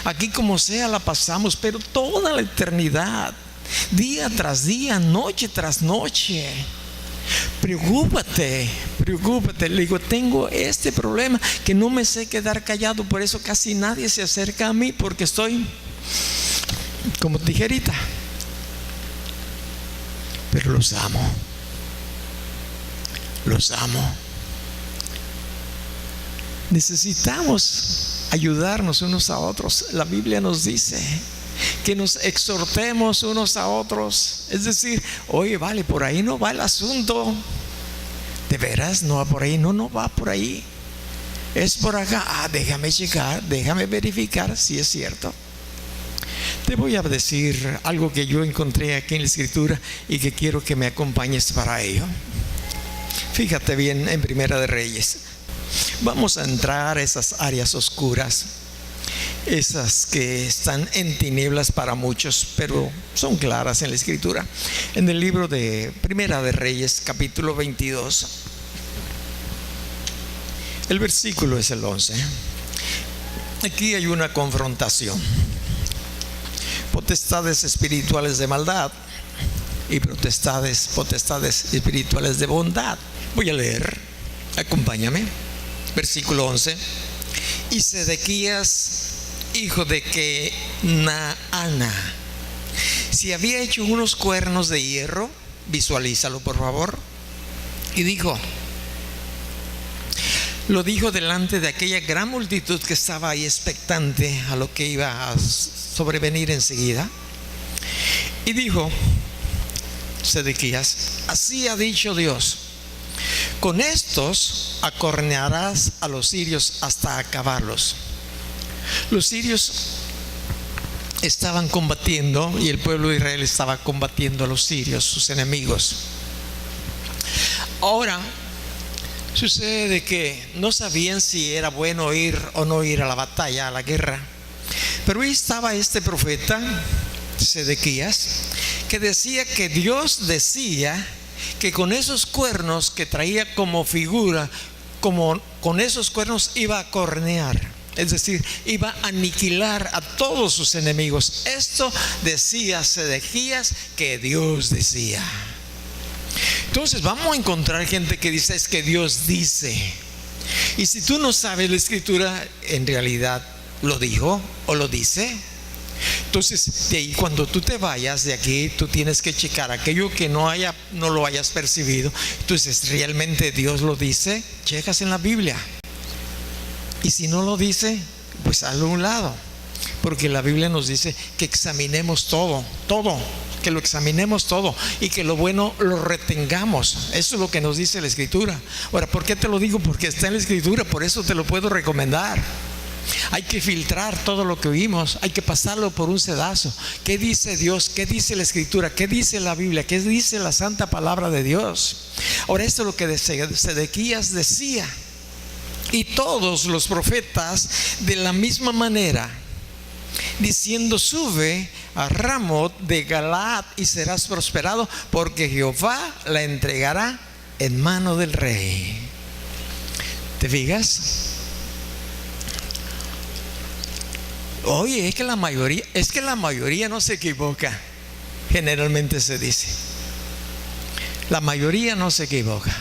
Aquí como sea la pasamos, pero toda la eternidad, día tras día, noche tras noche. Preocúpate. Le digo: tengo este problema que no me sé quedar callado, por eso casi nadie se acerca a mí, porque estoy como tijerita. Pero los amo. Necesitamos ayudarnos unos a otros. La Biblia nos dice que nos exhortemos unos a otros. Es decir, oye, vale, por ahí no va el asunto. ¿De veras no va por ahí? No va por ahí, es por acá. Déjame checar, déjame verificar si es cierto. Te voy a decir algo que yo encontré aquí en la Escritura y que quiero que me acompañes para ello. Fíjate bien en Primera de Reyes. Vamos a entrar a esas áreas oscuras, esas que están en tinieblas para muchos, pero son claras en la Escritura. En el libro de Primera de Reyes, capítulo 22, el versículo es el 11. Aquí hay una confrontación: potestades espirituales de maldad y potestades espirituales de bondad. Voy a leer, acompáñame. Versículo 11. Y Sedequías, hijo de Kenaana, si había hecho unos cuernos de hierro, visualízalo por favor, y lo dijo delante de aquella gran multitud que estaba ahí expectante a lo que iba a sobrevenir enseguida. Y dijo Sedequías: así ha dicho Dios, con estos acornearás a los sirios hasta acabarlos. Los sirios estaban combatiendo, y el pueblo de Israel estaba combatiendo a los sirios, sus enemigos. Ahora sucede que no sabían si era bueno ir o no ir a la batalla, a la guerra. Pero ahí estaba este profeta Sedequías, que decía que Dios decía que con esos cuernos que traía como figura, como con esos cuernos iba a cornear, es decir, iba a aniquilar a todos sus enemigos. Esto decía Sedequías que Dios decía. Entonces vamos a encontrar gente que dice es que Dios dice. Y si tú no sabes la escritura, en realidad lo dijo o lo dice. Entonces de ahí, cuando tú te vayas de aquí, tú tienes que checar aquello que no lo hayas percibido. Entonces, ¿realmente Dios lo dice? Checas en la Biblia. Y si no lo dice, pues hazlo a un lado, porque la Biblia nos dice que examinemos todo, que lo examinemos todo y que lo bueno lo retengamos. Eso es lo que nos dice la escritura. Ahora, ¿por qué te lo digo? Porque está en la escritura, por eso te lo puedo recomendar. Hay que filtrar todo lo que oímos, hay que pasarlo por un sedazo. ¿Qué dice Dios? ¿Qué dice la escritura? ¿Qué dice la Biblia? ¿Qué dice la santa palabra de Dios? Ahora, esto es lo que Sedequías decía. Y todos los profetas de la misma manera, diciendo: sube a Ramot de Galaad y serás prosperado, porque Jehová la entregará en mano del rey. ¿Te fijas? Oye, es que la mayoría no se equivoca. Generalmente se dice, la mayoría no se equivoca.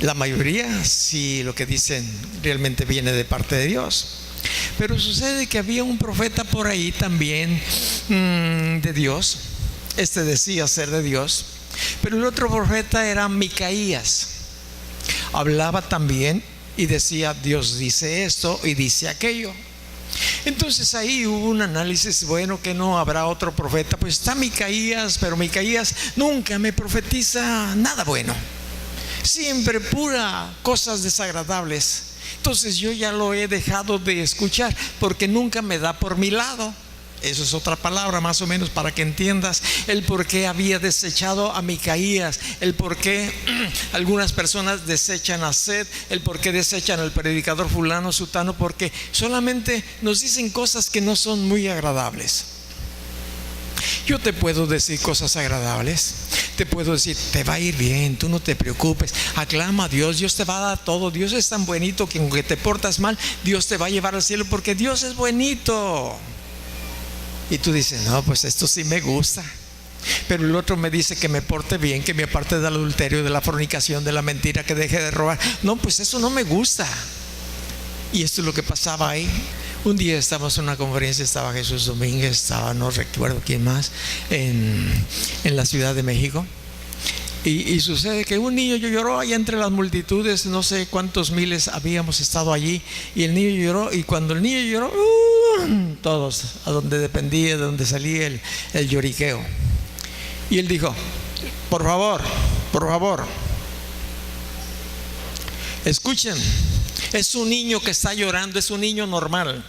La mayoría, si lo que dicen realmente viene de parte de Dios. Pero sucede que había un profeta por ahí también de Dios. Este decía ser de Dios, pero el otro profeta era Micaías. Hablaba también y decía: Dios dice esto y dice aquello. Entonces ahí hubo un análisis: bueno, que no habrá otro profeta. Pues está Micaías, pero Micaías nunca me profetiza nada bueno, siempre pura cosas desagradables. Entonces yo ya lo he dejado de escuchar, porque nunca me da por mi lado. Eso es otra palabra más o menos para que entiendas el por qué había desechado a Micaías, el por qué algunas personas desechan a Sed, el por qué desechan al predicador fulano, sutano, porque solamente nos dicen cosas que no son muy agradables. Yo te puedo decir cosas agradables, te puedo decir: te va a ir bien, tú no te preocupes, aclama a Dios, Dios te va a dar todo, Dios es tan bonito que aunque te portas mal, Dios te va a llevar al cielo, porque Dios es bonito. Y tú dices: no, pues esto sí me gusta. Pero el otro me dice que me porte bien, que me aparte del adulterio, de la fornicación, de la mentira, que deje de robar. No, pues eso no me gusta. Y esto es lo que pasaba ahí. Un día estábamos en una conferencia, estaba Jesús Domínguez, estaba no recuerdo quién más, en la Ciudad de México. Y sucede que un niño lloró allá entre las multitudes, no sé cuántos miles habíamos estado allí, y el niño lloró, y cuando el niño lloró, todos a donde dependía, de donde salía el lloriqueo. Y él dijo: por favor, escuchen, es un niño que está llorando, es un niño normal.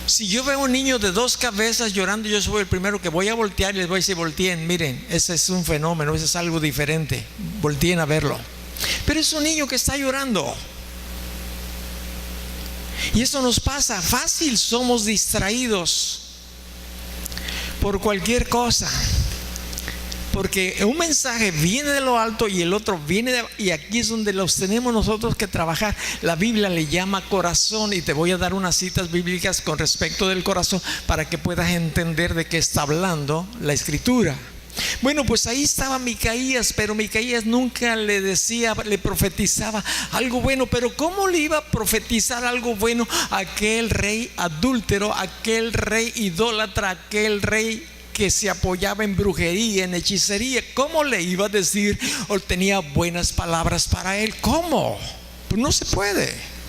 Si yo veo un niño de 2 cabezas llorando, yo soy el primero que voy a voltear y les voy a decir: volteen, miren, ese es un fenómeno, ese es algo diferente, volteen a verlo. Pero es un niño que está llorando. Y eso nos pasa fácil, somos distraídos por cualquier cosa, porque un mensaje viene de lo alto y el otro viene y aquí es donde los tenemos nosotros que trabajar. La Biblia le llama corazón, y te voy a dar unas citas bíblicas con respecto del corazón para que puedas entender de qué está hablando la escritura. Bueno, pues ahí estaba Micaías, pero Micaías nunca le decía, le profetizaba algo bueno. Pero ¿cómo le iba a profetizar algo bueno a aquel rey adúltero, aquel rey idólatra, aquel rey que se apoyaba en brujería, en hechicería? ¿Cómo le iba a decir o tenía buenas palabras para él? ¿Cómo? Pues no se puede.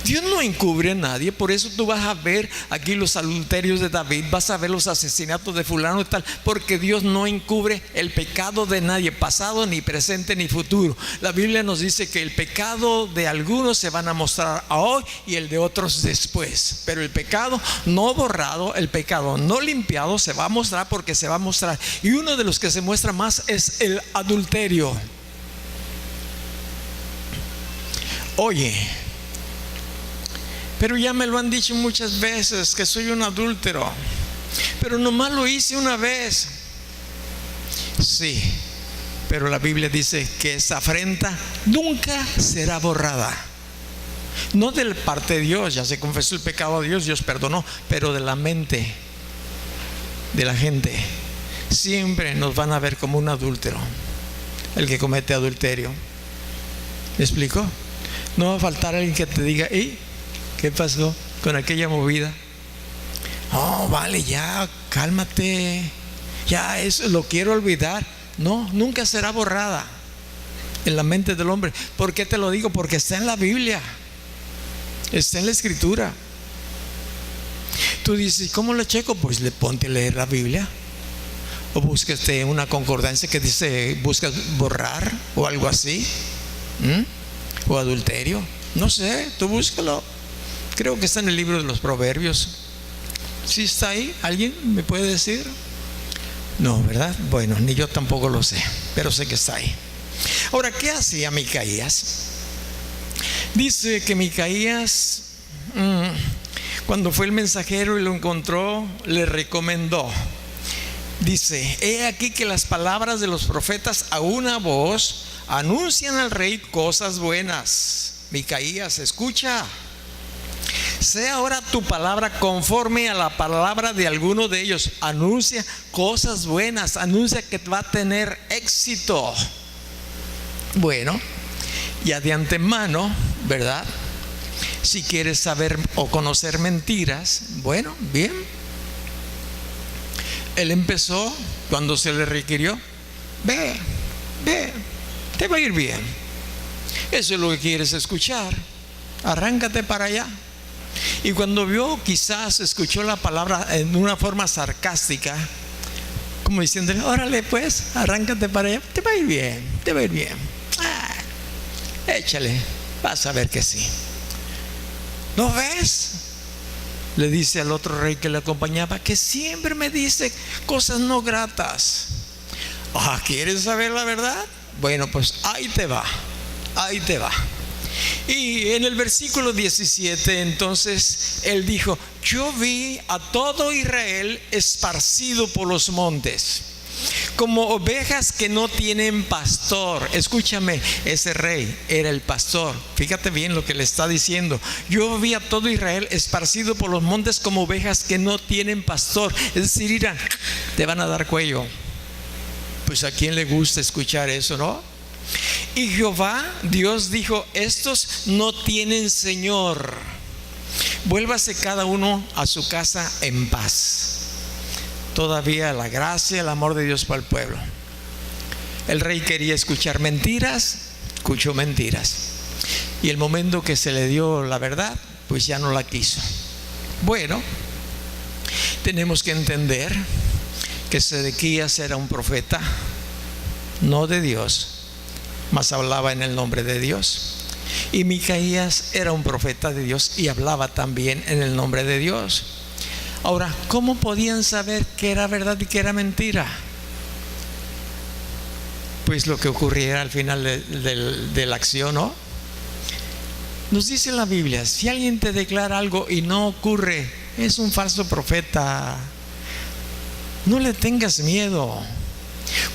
Dios no encubre a nadie. Por eso tú vas a ver aquí los adulterios de David, vas a ver los asesinatos de fulano y tal, porque Dios no encubre el pecado de nadie, pasado, ni presente, ni futuro. La Biblia nos dice que el pecado de algunos se van a mostrar a hoy y el de otros después, pero el pecado no borrado, el pecado no limpiado se va a mostrar, porque se va a mostrar. Y uno de los que se muestra más es el adulterio. Oye, pero ya me lo han dicho muchas veces que soy un adúltero. Pero nomás lo hice una vez. Sí, pero la Biblia dice que esa afrenta nunca será borrada. No de parte de Dios, ya se confesó el pecado a Dios, Dios perdonó, pero de la mente de la gente. Siempre nos van a ver como un adúltero, el que comete adulterio. ¿Me explico? No va a faltar alguien que te diga: ¿y qué pasó con aquella movida? Oh, vale, ya, cálmate, ya, eso lo quiero olvidar. No, nunca será borrada en la mente del hombre. ¿Por qué te lo digo? Porque está en la Biblia, está en la Escritura. Tú dices: ¿cómo lo checo? Pues le ponte a leer la Biblia, o búsquete una concordancia que dice buscas borrar o algo así, o adulterio, no sé, tú búscalo. Creo que está en el libro de los Proverbios. ¿Sí está ahí? ¿Alguien me puede decir? No, ¿verdad? Bueno, ni yo tampoco lo sé, pero sé que está ahí. Ahora, ¿qué hacía Micaías? Dice que Micaías, cuando fue el mensajero y lo encontró, le recomendó. Dice: he aquí que las palabras de los profetas a una voz anuncian al rey cosas buenas. Micaías, escucha. Sea ahora tu palabra conforme a la palabra de alguno de ellos. Anuncia cosas buenas, anuncia que va a tener éxito. Bueno, ya de antemano, ¿verdad? Si quieres saber o conocer mentiras, bueno, bien. Él empezó cuando se le requirió: ve, te va a ir bien. Eso es lo que quieres escuchar. Arráncate para allá. Y cuando vio, quizás escuchó la palabra en una forma sarcástica, como diciéndole: órale pues, arráncate para allá, te va a ir bien, te va a ir bien. Échale, vas a ver que sí. ¿No ves? Le dice al otro rey que le acompañaba, que siempre me dice cosas no gratas. ¿Quieres saber la verdad? Bueno, pues ahí te va, ahí te va. Y en el versículo 17, entonces él dijo: yo vi a todo Israel esparcido por los montes, como ovejas que no tienen pastor. Escúchame, ese rey era el pastor. Fíjate bien lo que le está diciendo: yo vi a todo Israel esparcido por los montes como ovejas que no tienen pastor. Es decir, mira, te van a dar cuello. Pues a quién le gusta escuchar eso, ¿no? Y Jehová Dios dijo: estos no tienen señor, vuélvase cada uno a su casa en paz. Todavía la gracia, el amor de Dios para el pueblo. El rey quería escuchar mentiras, escuchó mentiras, y el momento que se le dio la verdad, pues ya no la quiso. Bueno, tenemos que entender que Sedequías era un profeta, no de Dios, mas hablaba en el nombre de Dios. Y Micaías era un profeta de Dios y hablaba también en el nombre de Dios. Ahora, ¿cómo podían saber qué era verdad y qué era mentira? Pues lo que ocurriera al final de la acción, ¿no? Nos dice la Biblia: si alguien te declara algo y no ocurre, es un falso profeta. No le tengas miedo.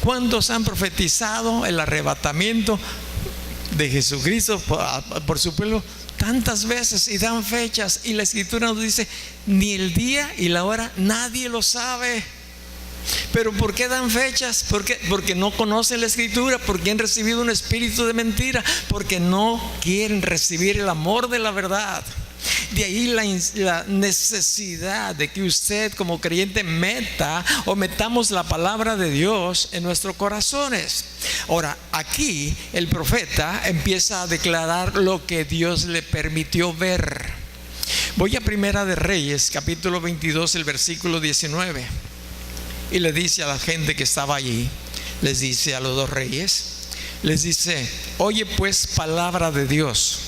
¿Cuántos han profetizado el arrebatamiento de Jesucristo por su pueblo tantas veces y dan fechas? Y la Escritura nos dice: ni el día y la hora nadie lo sabe. ¿Pero por qué dan fechas? Porque no conocen la Escritura, porque han recibido un espíritu de mentira, porque no quieren recibir el amor de la verdad. De ahí la necesidad de que usted como creyente metamos la palabra de Dios en nuestros corazones. Ahora, aquí el profeta empieza a declarar lo que Dios le permitió ver. Voy a Primera de Reyes, capítulo 22, el versículo 19. Y le dice a la gente que estaba allí, les dice a los dos reyes, les dice: oye pues palabra de Dios.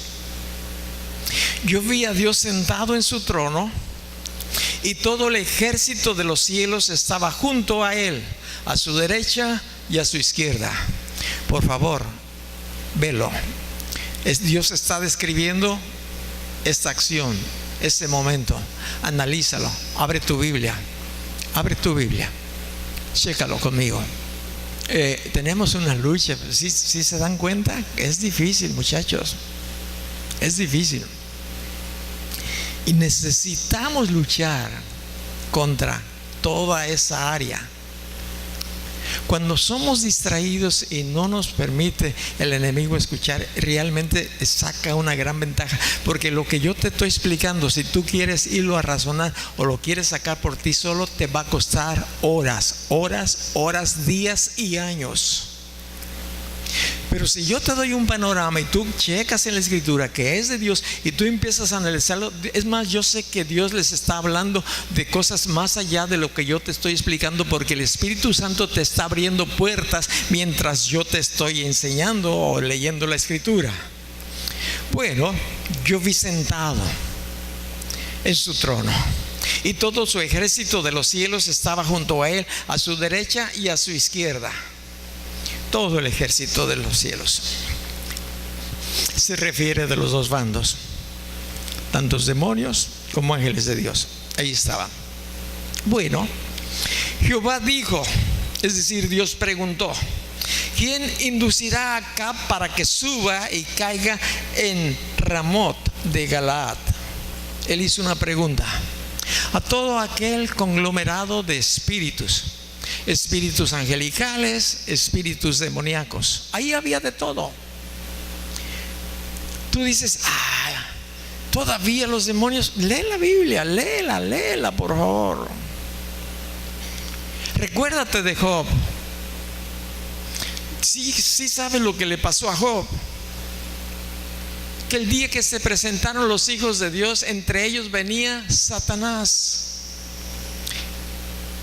Yo vi a Dios sentado en su trono, y todo el ejército de los cielos estaba junto a él, a su derecha y a su izquierda. Por favor, velo. Dios está describiendo esta acción, este momento. Analízalo. Abre tu Biblia. Abre tu Biblia, chécalo conmigo. Tenemos una lucha. ¿Sí se dan cuenta? Es difícil, muchachos. Es difícil. Y necesitamos luchar contra toda esa área. Cuando somos distraídos y no nos permite el enemigo escuchar, realmente saca una gran ventaja. Porque lo que yo te estoy explicando, si tú quieres irlo a razonar o lo quieres sacar por ti solo, te va a costar horas, días y años. Pero si yo te doy un panorama y tú checas en la escritura que es de Dios y tú empiezas a analizarlo, es más, yo sé que Dios les está hablando de cosas más allá de lo que yo te estoy explicando, porque el Espíritu Santo te está abriendo puertas mientras yo te estoy enseñando o leyendo la escritura. Bueno, yo vi sentado en su trono y todo su ejército de los cielos estaba junto a él, a su derecha y a su izquierda. Todo el ejército de los cielos se refiere de los dos bandos, tantos demonios como ángeles de Dios. Ahí estaban. Bueno, Jehová dijo, es decir, Dios preguntó: ¿quién inducirá a Acab para que suba y caiga en Ramot de Galaad? Él hizo una pregunta a todo aquel conglomerado de espíritus angelicales, espíritus demoníacos. Ahí había de todo. Tú dices, todavía los demonios. Lee la Biblia, léela por favor. Recuérdate de Job. Sí sabes lo que le pasó a Job. Que el día que se presentaron los hijos de Dios, entre ellos venía Satanás.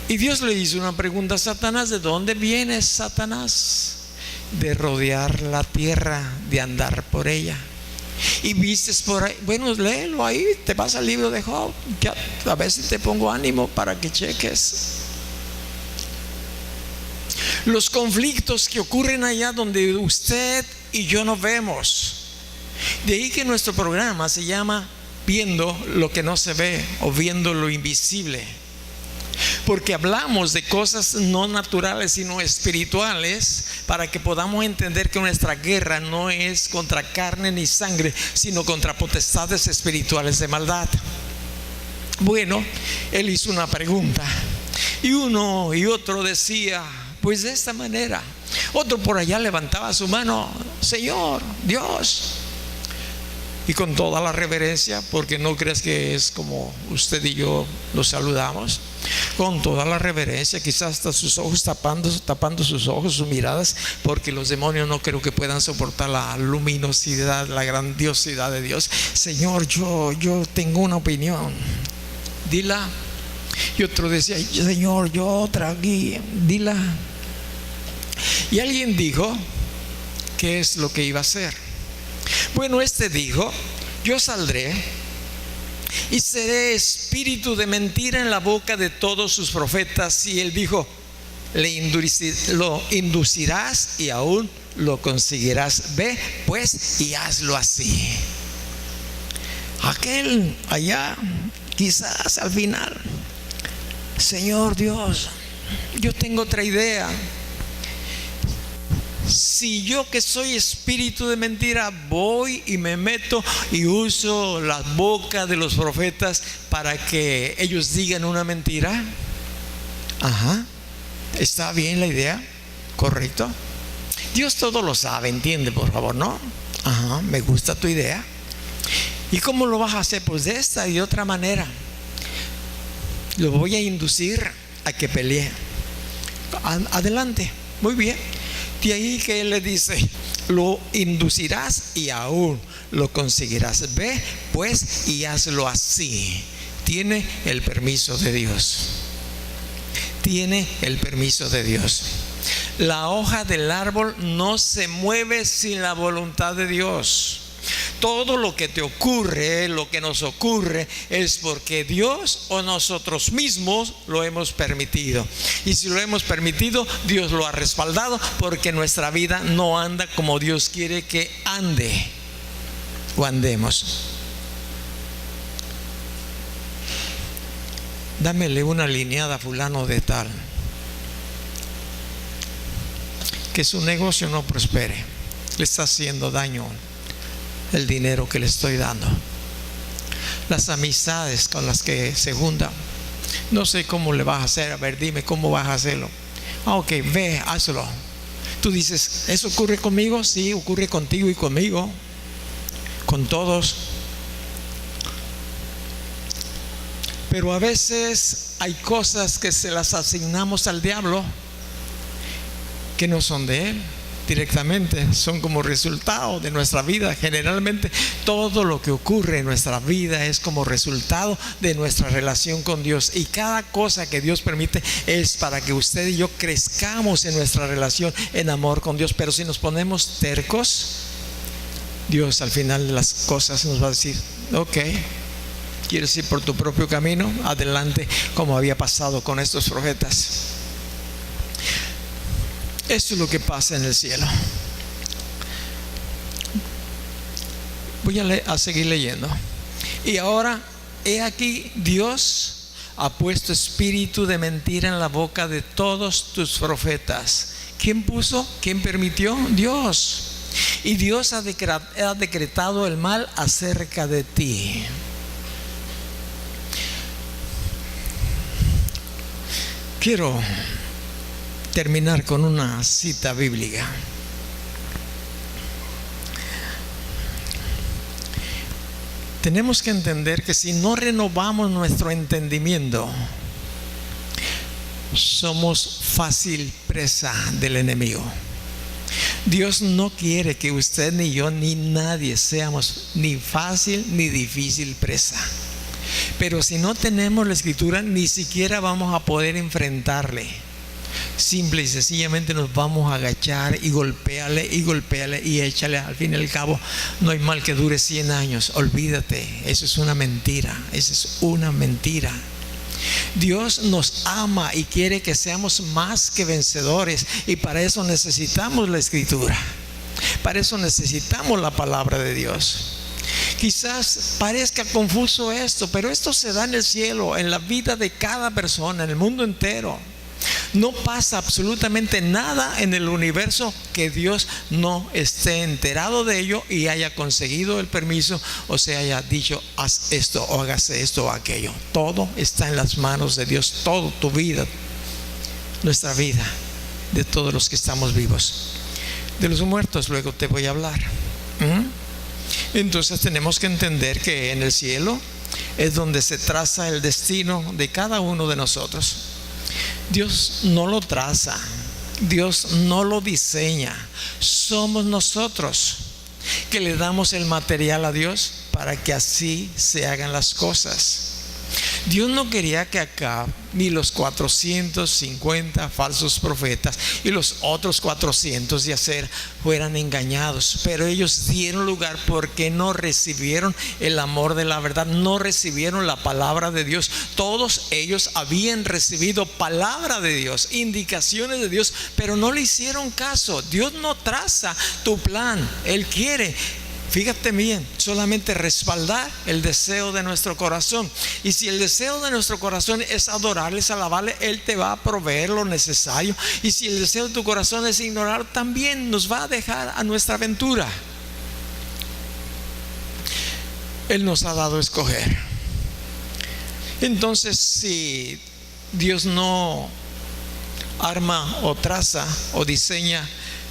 Y Dios le hizo una pregunta a Satanás: ¿de dónde vienes, Satanás? De rodear la tierra, de andar por ella. Y vistes por ahí. Bueno, léelo ahí, te vas al libro de Job. A ver si te pongo ánimo para que cheques los conflictos que ocurren allá donde usted y yo no vemos. De ahí que nuestro programa se llama Viendo lo que no se ve, o Viendo lo invisible. Porque hablamos de cosas no naturales sino espirituales, para que podamos entender que nuestra guerra no es contra carne ni sangre, sino contra potestades espirituales de maldad. Bueno, él hizo una pregunta y uno y otro decía, pues de esta manera. Otro por allá levantaba su mano: Señor, Dios. Y con toda la reverencia, porque no crees que es como usted y yo los saludamos, con toda la reverencia, quizás hasta sus ojos tapando sus ojos, sus miradas, porque los demonios no creo que puedan soportar la luminosidad, la grandiosidad de Dios. Señor, yo tengo una opinión, dila. Y otro decía: Señor, yo otra aquí, dila. Y alguien dijo qué es lo que iba a hacer. Bueno, este dijo: yo saldré y seré espíritu de mentira en la boca de todos sus profetas. Y él dijo: lo inducirás y aún lo conseguirás. Ve pues y hazlo así. Aquel allá, quizás al final: Señor Dios, yo tengo otra idea. Si yo, que soy espíritu de mentira, voy y me meto y uso la boca de los profetas para que ellos digan una mentira. ¿Está bien la idea? ¿Correcto? Dios todo lo sabe, entiende, por favor, ¿no? Me gusta tu idea. ¿Y cómo lo vas a hacer? Pues de esta y de otra manera. Lo voy a inducir a que pelee. Adelante, muy bien. De ahí que él le dice: lo inducirás y aún lo conseguirás. Ve pues y hazlo así. Tiene el permiso de Dios. Tiene el permiso de Dios. La hoja del árbol no se mueve sin la voluntad de Dios. Todo lo que te ocurre, lo que nos ocurre, es porque Dios o nosotros mismos lo hemos permitido. Y si lo hemos permitido, Dios lo ha respaldado, porque nuestra vida no anda como Dios quiere que ande o andemos. dámele una lineada a fulano de tal, que su negocio no prospere, le está haciendo daño el dinero que le estoy dando. Las amistades con las que se juntan, no sé cómo le vas a hacer, a ver, dime cómo vas a hacerlo. Ok, ve, hazlo. Tú dices, ¿eso ocurre conmigo? Sí, ocurre contigo y conmigo, con todos. Pero a veces hay cosas que se las asignamos al diablo que no son de él directamente, son como resultado de nuestra vida. Generalmente todo lo que ocurre en nuestra vida es como resultado de nuestra relación con Dios, y cada cosa que Dios permite es para que usted y yo crezcamos en nuestra relación en amor con Dios. Pero si nos ponemos tercos, Dios al final de las cosas nos va a decir, ok, ¿quieres ir por tu propio camino? Adelante, como había pasado con estos profetas. Esto es lo que pasa en el cielo. Voy a seguir leyendo. Y ahora, he aquí, Dios ha puesto espíritu de mentira en la boca de todos tus profetas. ¿Quién puso? ¿Quién permitió? Dios. Y Dios ha decretado el mal acerca de ti. Quiero terminar con una cita bíblica. Tenemos que entender que si no renovamos nuestro entendimiento, somos fácil presa del enemigo. Dios no quiere que usted ni yo ni nadie seamos ni fácil ni difícil presa. Pero si no tenemos la escritura, ni siquiera vamos a poder enfrentarle. Simple y sencillamente nos vamos a agachar y golpearle y échale. Al fin y al cabo, no hay mal que dure 100 años. Olvídate, eso es una mentira. Eso es una mentira. Dios nos ama y quiere que seamos más que vencedores, y para eso necesitamos la escritura. Para eso necesitamos la palabra de Dios. Quizás parezca confuso esto, pero esto se da en el cielo, en la vida de cada persona, en el mundo entero. No pasa absolutamente nada en el universo que Dios no esté enterado de ello y haya conseguido el permiso, o se haya dicho, haz esto o hágase esto o aquello. Todo está en las manos de Dios. Todo, tu vida, nuestra vida, de todos los que estamos vivos. De los muertos luego te voy a hablar. Entonces tenemos que entender que en el cielo es donde se traza el destino de cada uno de nosotros. Dios no lo traza, Dios no lo diseña. Somos nosotros que le damos el material a Dios para que así se hagan las cosas. Dios no quería que acá ni los 450 falsos profetas y los otros 400 de Aser fueran engañados, pero ellos dieron lugar porque no recibieron el amor de la verdad, no recibieron la palabra de Dios. Todos ellos habían recibido palabra de Dios, indicaciones de Dios, pero no le hicieron caso. Dios no traza tu plan, Él quiere, fíjate bien, solamente respaldar el deseo de nuestro corazón. Y si el deseo de nuestro corazón es adorarle, es alabarle, Él te va a proveer lo necesario. Y si el deseo de tu corazón es ignorar, también nos va a dejar a nuestra aventura. Él nos ha dado a escoger. Entonces, si Dios no arma o traza o diseña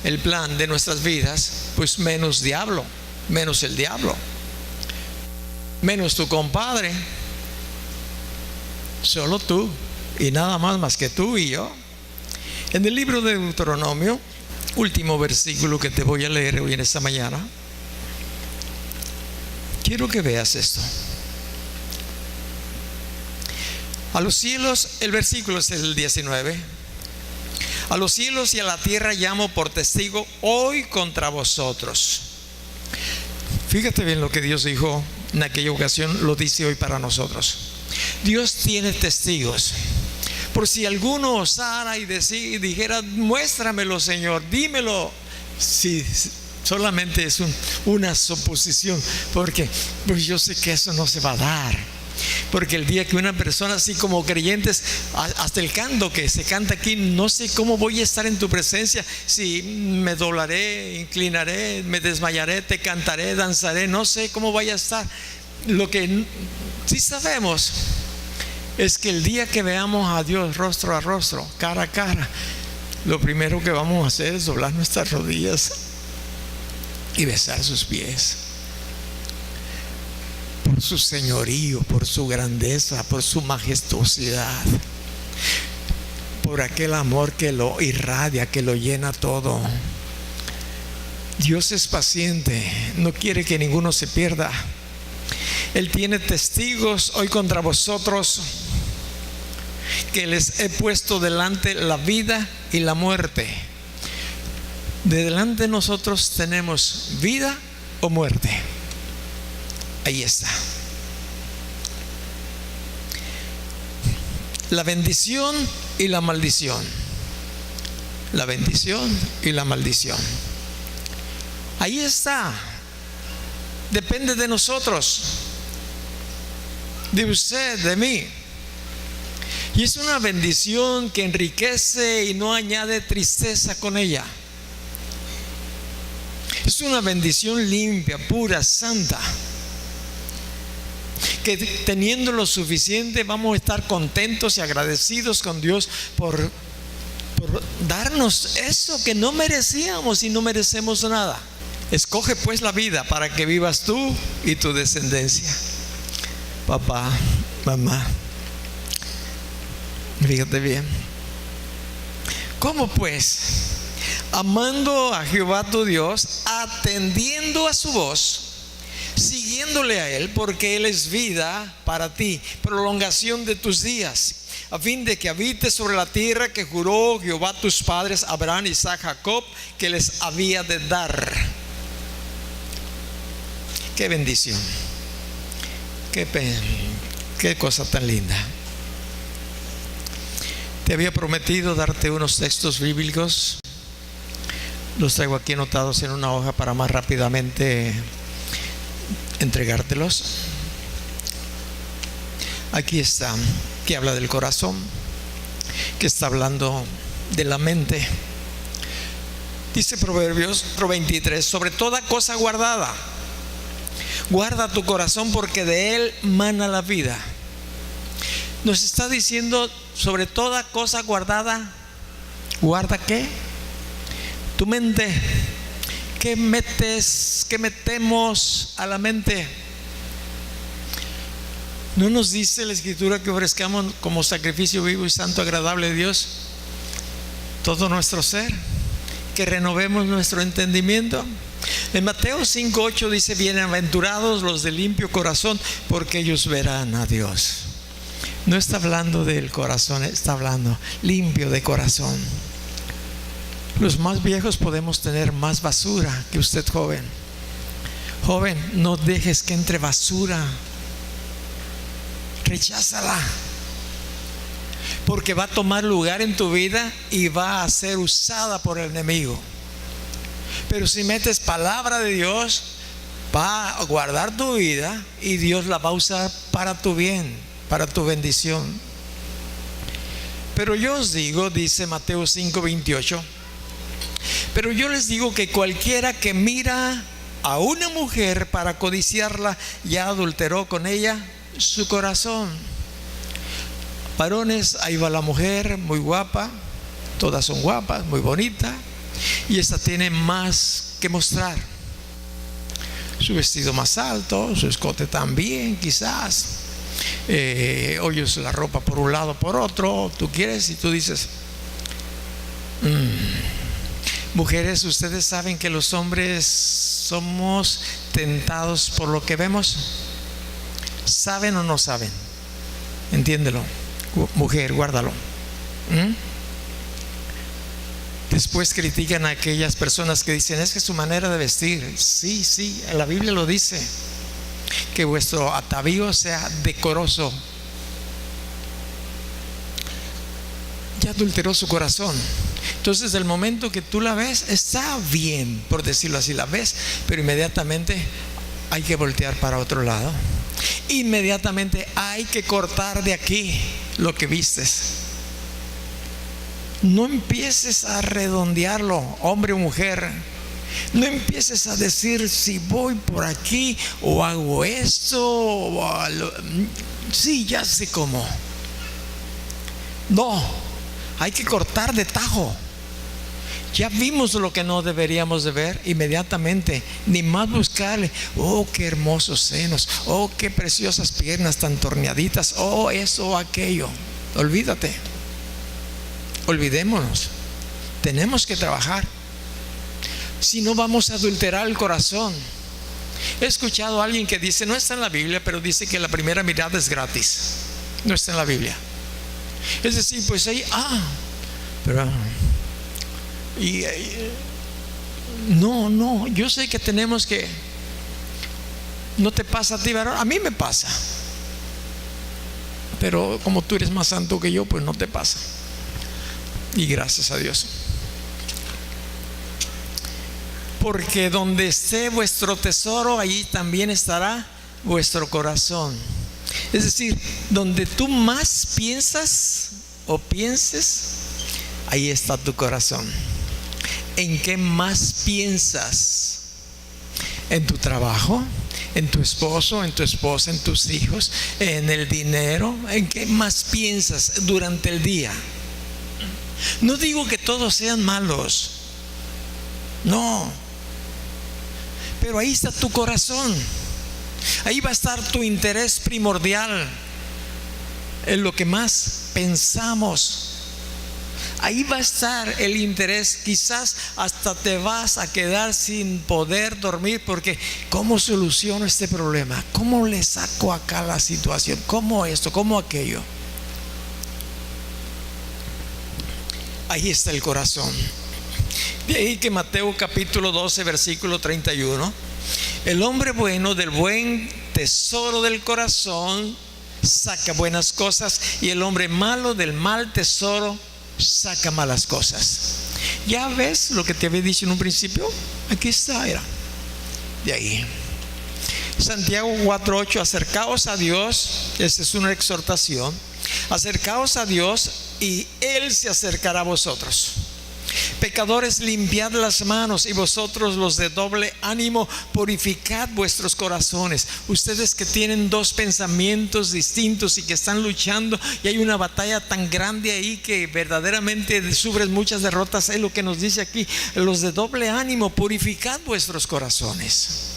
el plan de nuestras vidas, pues menos diablo. Menos el diablo, menos tu compadre, solo tú y nada más que tú y yo. En el libro de Deuteronomio, último versículo que te voy a leer hoy en esta mañana, quiero que veas esto. A los cielos, el versículo es el 19. A los cielos y a la tierra llamo por testigo hoy contra vosotros. Fíjate bien lo que Dios dijo en aquella ocasión, lo dice hoy para nosotros. Dios tiene testigos. Por si alguno osara y dijera, muéstramelo, Señor, dímelo. Si solamente es una suposición, porque pues yo sé que eso no se va a dar. Porque el día que una persona así como creyentes, hasta el canto que se canta aquí, no sé cómo voy a estar en tu presencia, si me doblaré, inclinaré, me desmayaré, te cantaré, danzaré, no sé cómo vaya a estar. Lo que sí sabemos es que el día que veamos a Dios rostro a rostro, cara a cara, lo primero que vamos a hacer es doblar nuestras rodillas y besar sus pies. Por su señorío, por su grandeza, por su majestuosidad, por aquel amor que lo irradia, que lo llena todo. Dios es paciente, no quiere que ninguno se pierda. Él tiene testigos hoy contra vosotros, que les he puesto delante la vida y la muerte. Delante de nosotros tenemos vida o muerte. Ahí está. La bendición y la maldición. La bendición y la maldición. Ahí está. Depende de nosotros, de usted, de mí. Y es una bendición que enriquece y no añade tristeza con ella. Es una bendición limpia, pura, santa, que teniendo lo suficiente vamos a estar contentos y agradecidos con Dios por darnos eso que no merecíamos y no merecemos nada. Escoge pues la vida para que vivas tú y tu descendencia. Papá, mamá, fíjate bien. ¿Cómo pues? Amando a Jehová tu Dios, atendiendo a su voz, siguiéndole a Él, porque Él es vida para ti, prolongación de tus días, a fin de que habites sobre la tierra que juró Jehová a tus padres, Abraham, Isaac, Jacob, que les había de dar. Qué bendición, qué cosa tan linda. Te había prometido darte unos textos bíblicos. Los traigo aquí anotados en una hoja para más rápidamente entregártelos. Aquí está, que habla del corazón, que está hablando de la mente. Dice Proverbios 23, sobre toda cosa guardada, guarda tu corazón porque de él mana la vida. Nos está diciendo, sobre toda cosa guardada, ¿guarda qué? Tu mente. ¿Qué metemos a la mente? ¿No nos dice la Escritura que ofrezcamos como sacrificio vivo y santo, agradable a Dios todo nuestro ser? Que renovemos nuestro entendimiento. En Mateo 5:8 dice, bienaventurados los de limpio corazón, porque ellos verán a Dios. No está hablando del corazón, está hablando limpio de corazón. Los más viejos podemos tener más basura que usted, joven. Joven, no dejes que entre basura. Recházala, porque va a tomar lugar en tu vida y va a ser usada por el enemigo. Pero si metes palabra de Dios, va a guardar tu vida y Dios la va a usar para tu bien, para tu bendición. Pero yo os digo, dice Mateo 5:28, pero yo les digo que cualquiera que mira a una mujer para codiciarla, ya adulteró con ella su corazón. Varones, ahí va la mujer, muy guapa, todas son guapas, muy bonita, y esta tiene más que mostrar. Su vestido más alto, su escote también, quizás, oyes la ropa por un lado, por otro, tú quieres y tú dices, mujeres, ustedes saben que los hombres somos tentados por lo que vemos. ¿Saben o no saben? Entiéndelo, mujer, guárdalo. Después critican a aquellas personas que dicen, es que su manera de vestir. Sí, la Biblia lo dice, que vuestro atavío sea decoroso. Ya adulteró su corazón. Entonces, del momento que tú la ves, está bien, por decirlo así, la ves, pero inmediatamente hay que voltear para otro lado. inmediatamente hay que cortar de aquí lo que vistes. No empieces a redondearlo, hombre o mujer. No empieces a decir si voy por aquí o hago esto sí, ya sé cómo. No, hay que cortar de tajo. Ya vimos lo que no deberíamos de ver, inmediatamente, ni más buscarle. Oh, qué hermosos senos, oh, qué preciosas piernas tan torneaditas, oh, eso o aquello. Olvídate. Olvidémonos. Tenemos que trabajar. Si no, vamos a adulterar el corazón. He escuchado a alguien que dice, no está en la Biblia, pero dice que la primera mirada es gratis. No está en la Biblia. Es decir, pues ahí, pero no, yo sé que tenemos que. No te pasa a ti, varón, a mí me pasa. Pero como tú eres más santo que yo, pues no te pasa. Y gracias a Dios. Porque donde esté vuestro tesoro, allí también estará vuestro corazón. Es decir, donde tú más piensas o pienses, ahí está tu corazón. ¿En qué más piensas? ¿En tu trabajo? ¿En tu esposo? ¿En tu esposa? ¿En tus hijos? ¿En el dinero? ¿En qué más piensas durante el día? No digo que todos sean malos, no, pero ahí está tu corazón. Ahí va a estar tu interés primordial, en lo que más pensamos. Ahí va a estar el interés. Quizás hasta te vas a quedar sin poder dormir, porque ¿cómo soluciono este problema? ¿Cómo le saco acá la situación? ¿Cómo esto? ¿Cómo aquello? Ahí está el corazón. De ahí que Mateo capítulo 12 versículo 31: el hombre bueno del buen tesoro del corazón saca buenas cosas, y el hombre malo del mal tesoro saca malas cosas. ¿Ya ves lo que te había dicho en un principio? Aquí está, era de ahí. Santiago 4:8: acercaos a Dios. Esta es una exhortación. Acercaos a Dios y Él se acercará a vosotros. Pecadores, limpiad las manos, y vosotros los de doble ánimo, purificad vuestros corazones. Ustedes que tienen dos pensamientos distintos y que están luchando, y hay una batalla tan grande ahí que verdaderamente sufren muchas derrotas, es lo que nos dice aquí: los de doble ánimo, purificad vuestros corazones.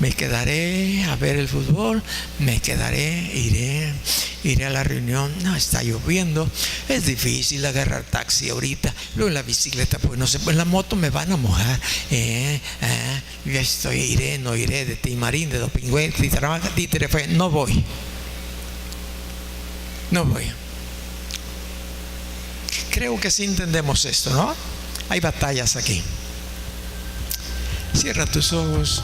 Me quedaré a ver el fútbol, me quedaré, iré a la reunión. No, está lloviendo, es difícil agarrar taxi ahorita. Luego en la bicicleta, pues no sé, pues en la moto me van a mojar. Ya estoy, iré, no iré, de Timarín, de Dopingüe, no voy. No voy. Creo que sí entendemos esto, ¿no? Hay batallas aquí. Cierra tus ojos.